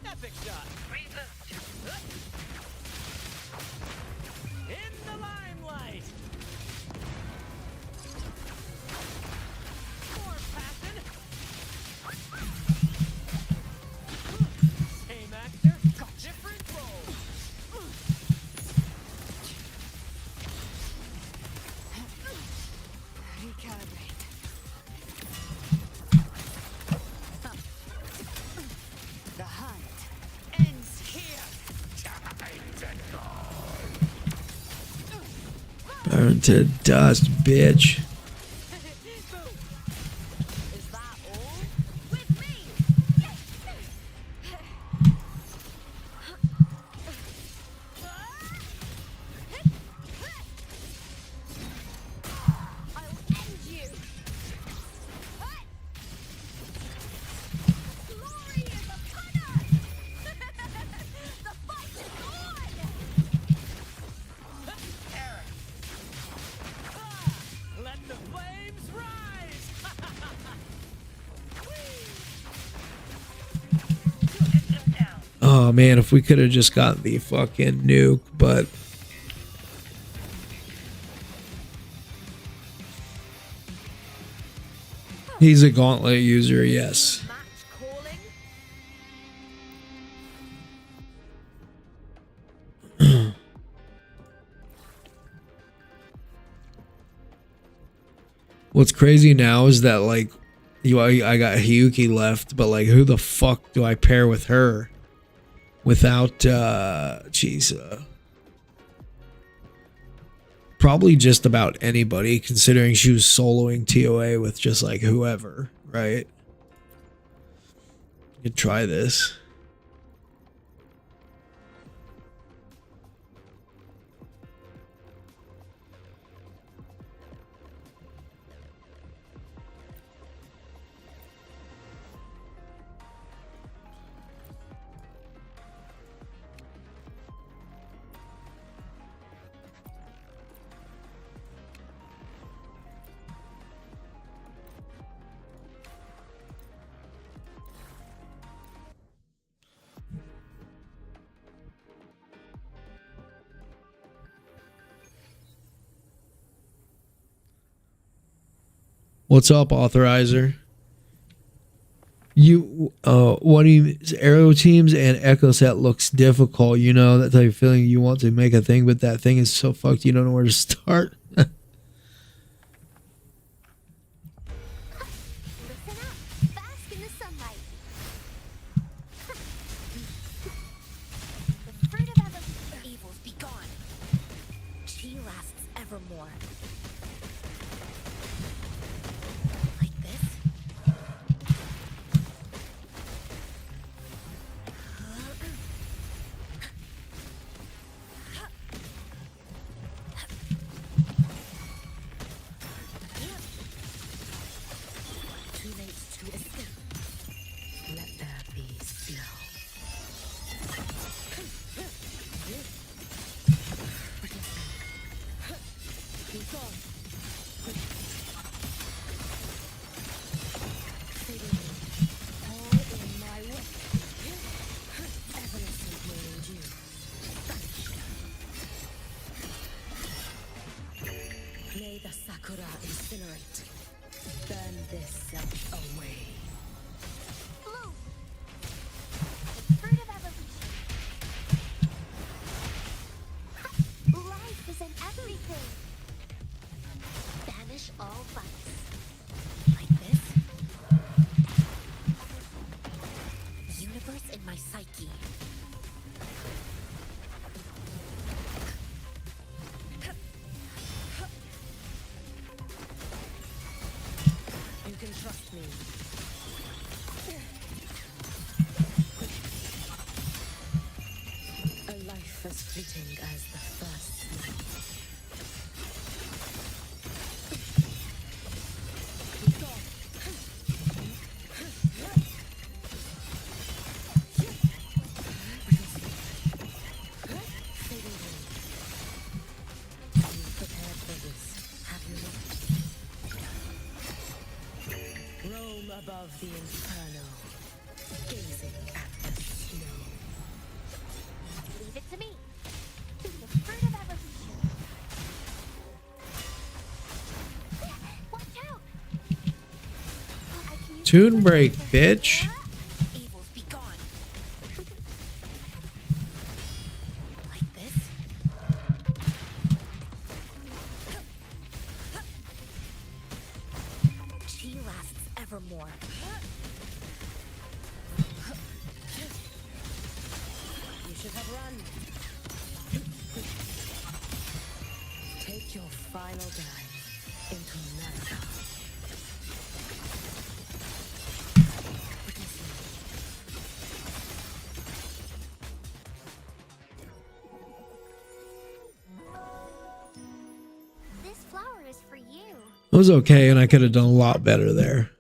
Epic Recalibrate. The hunt ends here. Burn to dust, bitch. Is that all? With me. I'll end you. Glory is upon us. The fight is on. Let the flames rise! Oh man, if we could have just got the fucking nuke, but he's a gauntlet user, yes. Match calling. What's crazy now is that like I got Hyuki left, but like who the fuck do I pair with her without probably just about anybody, considering she was soloing TOA with just like whoever, right? You could try this. What's up, authorizer? You what do you arrow teams and echo set looks difficult, you know, that type of feeling you want to make a thing, but that thing is so fucked you don't know where to start. Listen up. Bask in the sunlight. The fruit of evolution. Evils be gone. Chi lasts evermore. Like this. Too late to escape. Let there be snow. Be gone. Fading all in my way. Evanescent may endure. May the sakura incinerate. Burn this self away. Blue. The fruit of evolution. Life is in everything. Banish all vice. Like this. Universe in my psyche. You can trust me. A life as fleeting as the first night. Be gone. Fading away. You prepared for this, have you not? Roam above the inferno, gazing at the snow. Leave it to me. The fruit of evolution. Watch out! I can use Tune break, bitch. Evils be gone. Like this. lasts evermore. You should have run. Take your final dive into America. This flower is for you. It was okay, and I could have done a lot better there.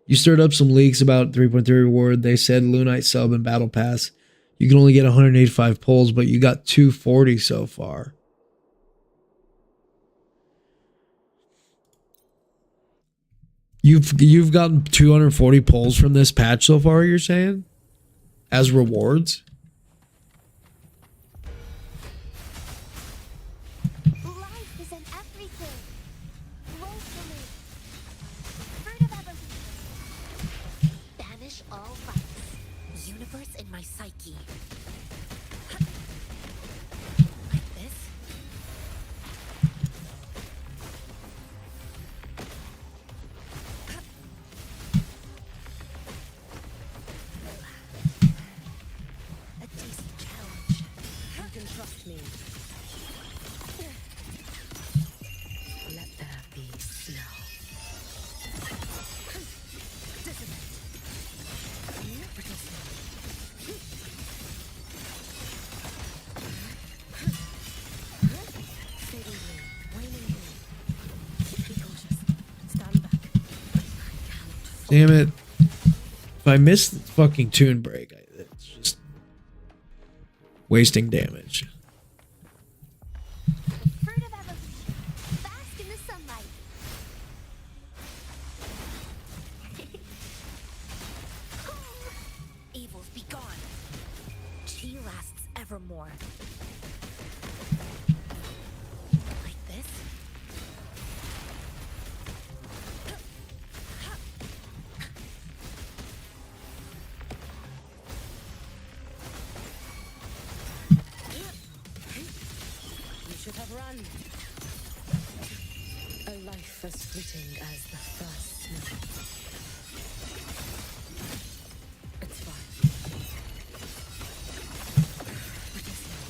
You stirred up some leaks about 3.3 reward. They said Lunite sub and Battle Pass. You can only get 185 pulls, but you got 240 so far. You've gotten 240 pulls from this patch so far, you're saying? As rewards? Life is in everything. Woefully. Fruit of evolution. Banish all vice. Universe in my psyche. Like this? A decent challenge. You can trust me. Let there be snow. Dissipate. Brittle snow. Fading moon, waning moon. Be cautious. Stand back. I cannot. Damn it. If I miss the fucking tune break, it's just wasting damage. Fruit of evolution. Bask in the sunlight. Evils be gone. Chi lasts evermore. Like this? You should have run. A life as fleeting as the first snow. It's fine. Brittle snow.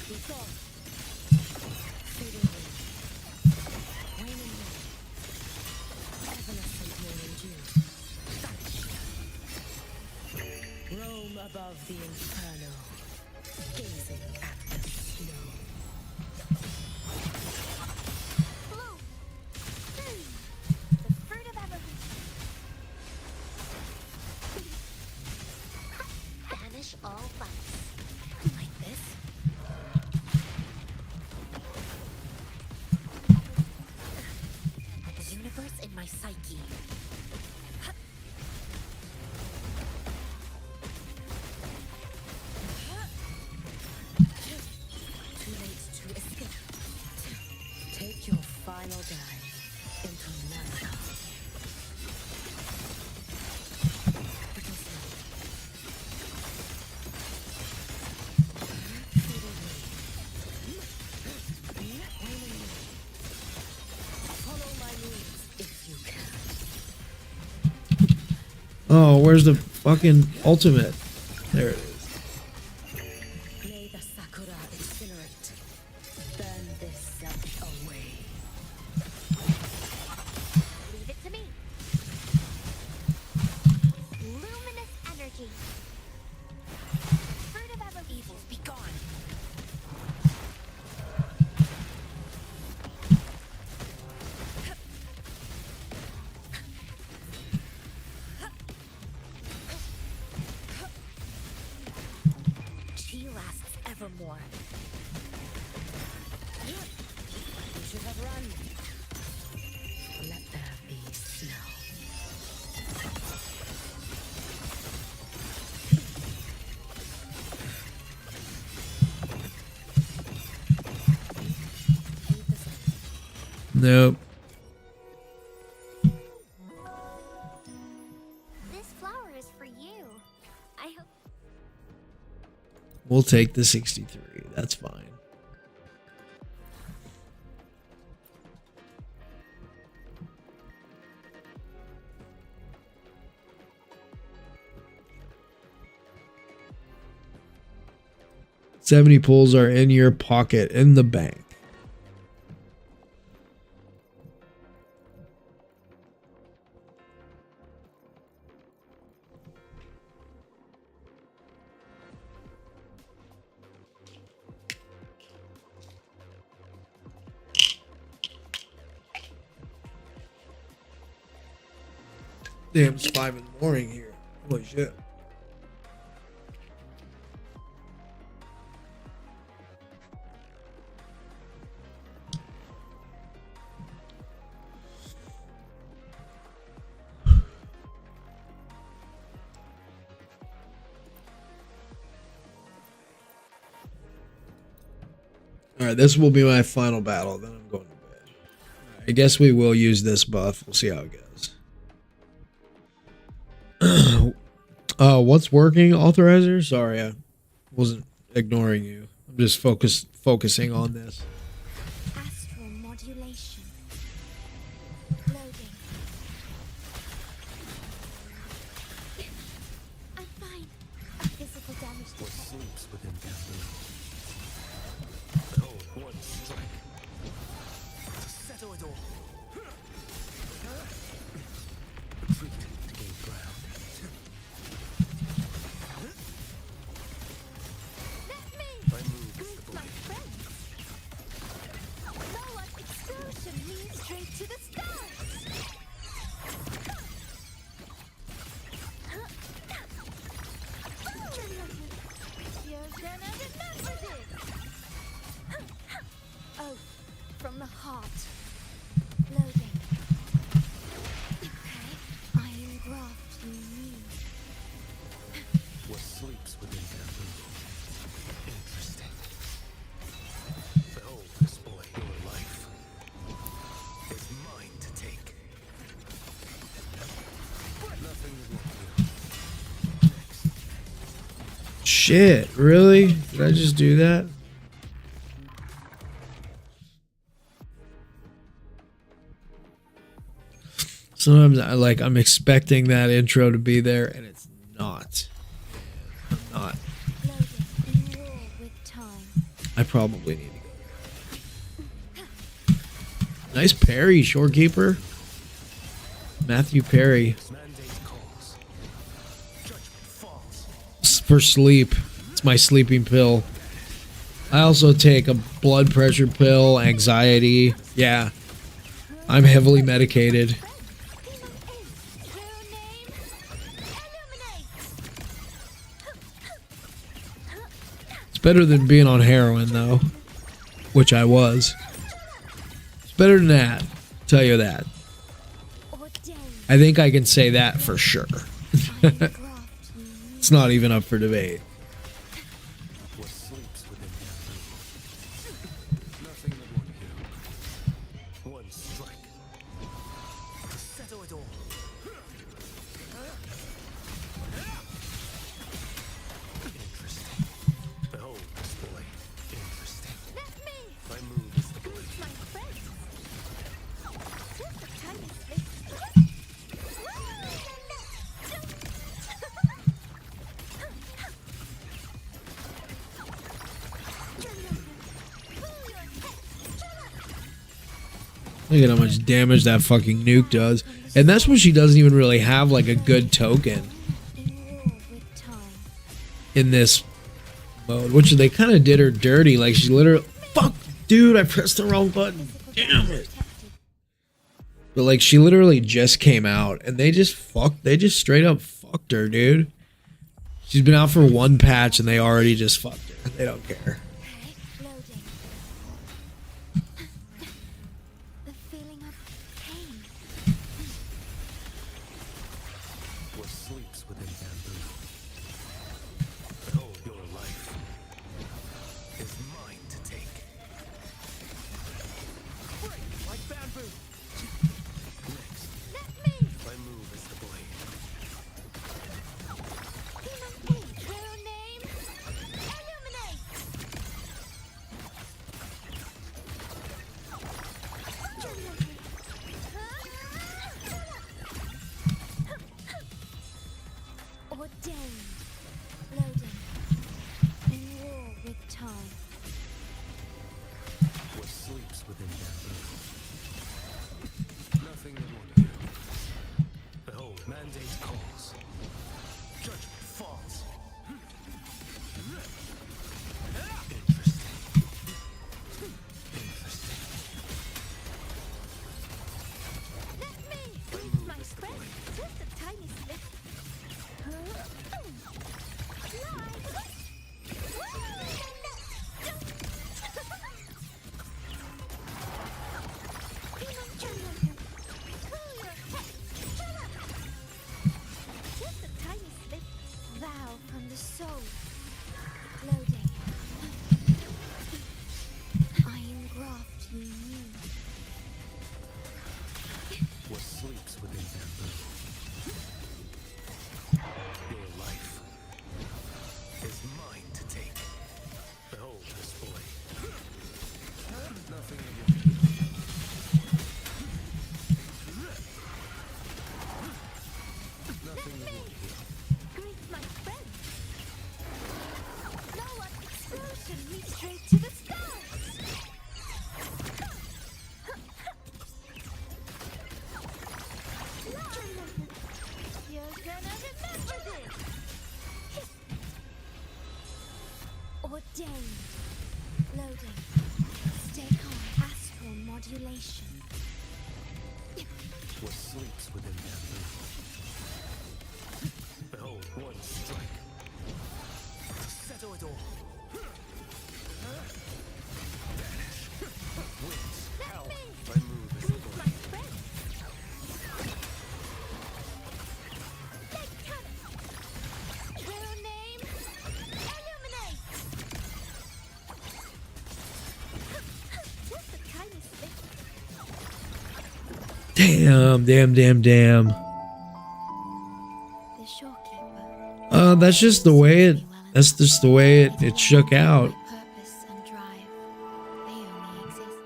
Be gone. Fading moon. Waning moon. Evanescent morning dew. Vanish. Roam above the inferno, gazing at the snow. Bloom. The fruit of evolution. Banish all vice. Like this? Universe in my psyche. Too late to escape. Take your final dive into America. Brittle snow. Fading moon. Waning moon. Follow my moves if you can. Oh, where's the fucking ultimate? There it is. May the Sakura incinerate. Burn this self away. Leave it to me. Luminous energy. Fruit of ever evils be gone. Chi lasts evermore. You should have run. Let there be snow. Nope. This flower is for you. I hope. We'll take the 63. That's fine. 70 pulls are in your pocket in the bank. Damn, it's 5 in the morning here. Holy shit. Alright, this will be my final battle, then I'm going to bed. I guess we will use this buff. We'll see how it goes. What's working, authorizer? Sorry, I wasn't ignoring you. I'm just focusing on this. Astral modulation. Loading. I'm fine. A physical damage What detected. sleeps within bamboo? Oh, one strike. To settle it all. Retreat to gain ground. My move is the blade. Forward excursion means straight to the stars. You're gonna remember this. Oh, from the heart. Loading. Okay, iron graft you need. What sleeps within bamboo? Interesting. Behold this boy. Your life is mine to take. Nothing will you. Next. Shit, really? Did I just do that? Sometimes I'm expecting that intro to be there and it's not. I'm not. Loading in war with time. I probably need to go. Nice parry, Shorekeeper. Matthew Perry. Mandate calls. Judgment falls. For sleep. It's my sleeping pill. I also take a blood pressure pill, anxiety. Yeah. I'm heavily medicated. It's better than being on heroin, though. Which I was. It's better than that. Tell you that. I think I can say that for sure. It's not even up for debate. What sleeps within bamboo? Nothing that won't do. One strike. To settle it all. Interesting. Behold this boy. Interesting. My move is the blade. My friend. Just a tiny space. Look at how much damage that fucking nuke does. And that's when she doesn't even really have like a good token in this mode. Which they kind of did her dirty. Like she literally... Fuck! Dude, I pressed the wrong button. Damn it. But like she literally just came out and they just straight up fucked her, dude. She's been out for one patch and they already just fucked her. They don't care. What sleeps within bamboo? Behold, your life is mine to take. Break like bamboo. Next, my move is the blade. Real name. Illuminate. Ordained. Loading. Stay calm. Astral modulation. What sleeps within bamboo? Behold, one strike. Settle it all. Vanish. Winds, hell. My move is the blade. True name, illuminate. Just the tiniest bit. Damn. The shorekeeper. That's just the way it shook out. Purpose and drive. They only exist.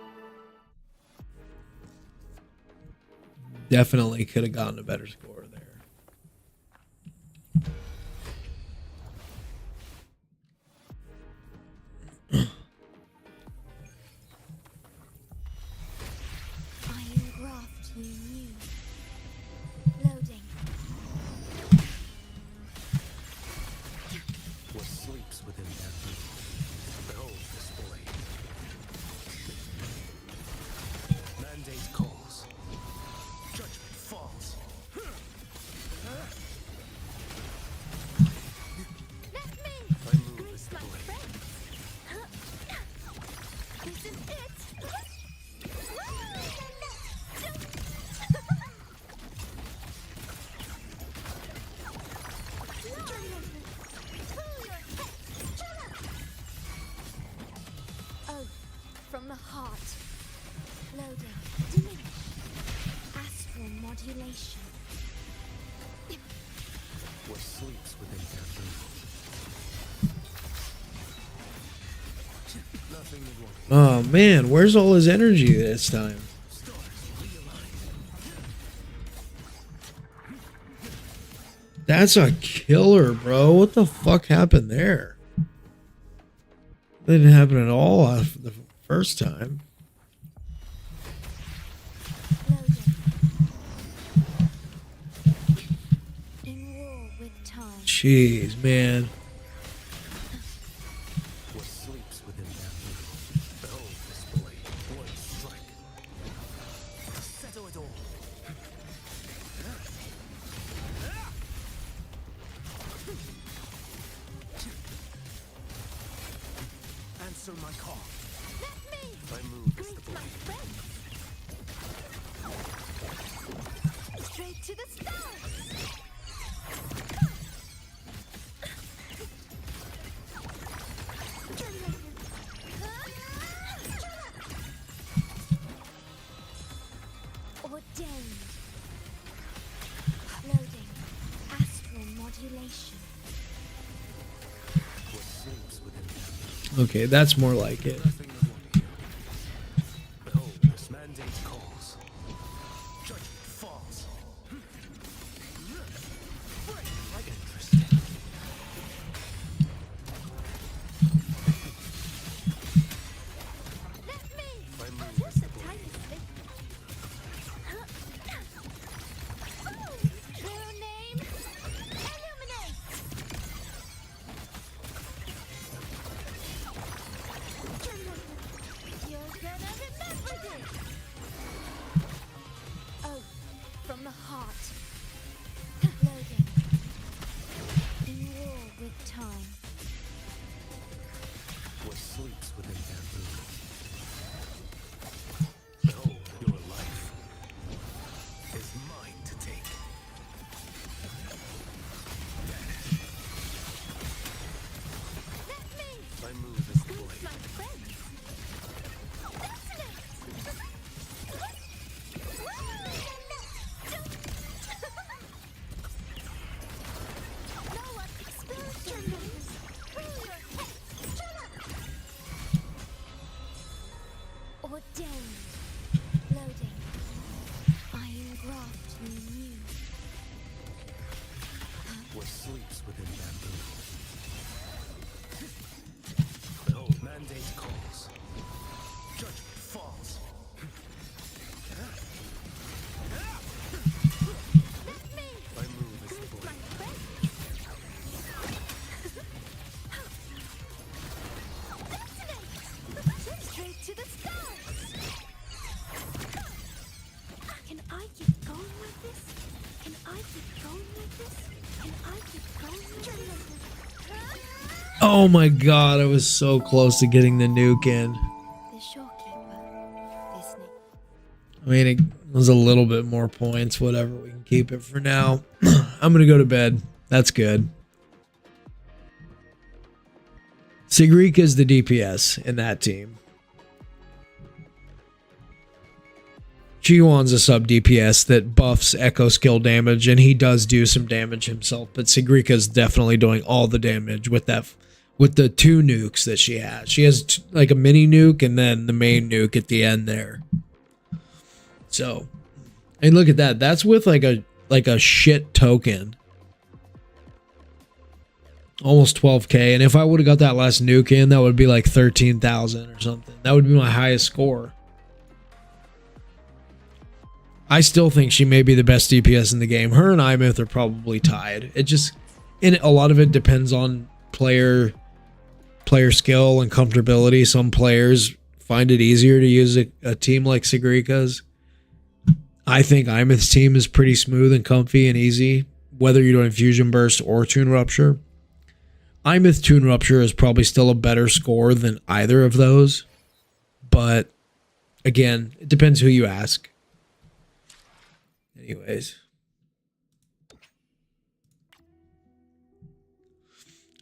Definitely could have gotten a better score there. Iron graft you knew. Loading. What sleeps within bamboo? Behold this blade. Mandate calls. Judgment falls. Let me. My move is the My blade. friend. This is it. Oh, from the heart. Loading. Diminish. Astral modulation. What sleeps within bamboo? Nothing you want. Oh man, where's all his energy this time? Stars realign. That's a killer, bro. What the fuck happened there? That didn't happen at all after the first time. Loading. In war with time. Jeez, man. What sleeps within bamboo? Behold this blade. One strike. Settle it all. Answer my call. Let me. My move is the Greet my blade. friend. Straight to the stars. Ordained. Loading. Astral modulation. What sleeps within bamboo? Okay, that's more like it. Nothing you want to hear. Behold, this mandate calls. Judgment falls. Interesting. Let me. My move is Just the the blade. tiniest bit. True name, illuminate. You're gonna remember this. Oh, from the heart. Loading. In war with time. What sleeps within bamboo? Behold, your life is mine to take. Vanish. Let me. My move is the Greet blade. my friends. Listen it. No one experiences through your head. Ordained. Loading. Iron graft I keep going like this? Can I keep going like this? Can I keep going like this? Oh my god, I was so close to getting the nuke in. The shopkeeper, this name. I mean, it was a little bit more points. Whatever, we can keep it for now. I'm going to go to bed. That's good. Sigrika's the DPS in that team. Jiwon's a sub DPS that buffs echo skill damage, and he does do some damage himself, but Sigrika's definitely doing all the damage with that, with the 2 nukes that she has. She has like a mini nuke and then the main nuke at the end there. So, and look at that. That's with like a shit token. Almost 12k, and if I would have got that last nuke in, that would be like 13,000 or something. That would be my highest score. I still think she may be the best DPS in the game. Her and Imyth are probably tied. It just, and a lot of it depends on player skill and comfortability. Some players find it easier to use a team like Sigrika's. I think Imyth's team is pretty smooth and comfy and easy, whether you're doing Fusion Burst or Toon Rupture. Imyth Toon Rupture is probably still a better score than either of those. But, again, it depends who you ask. Anyways.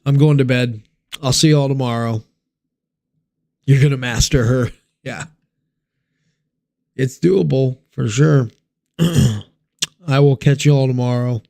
I'm going to bed. I'll see you all tomorrow. You're going to master her. Yeah. It's doable, for sure. I will catch you all tomorrow.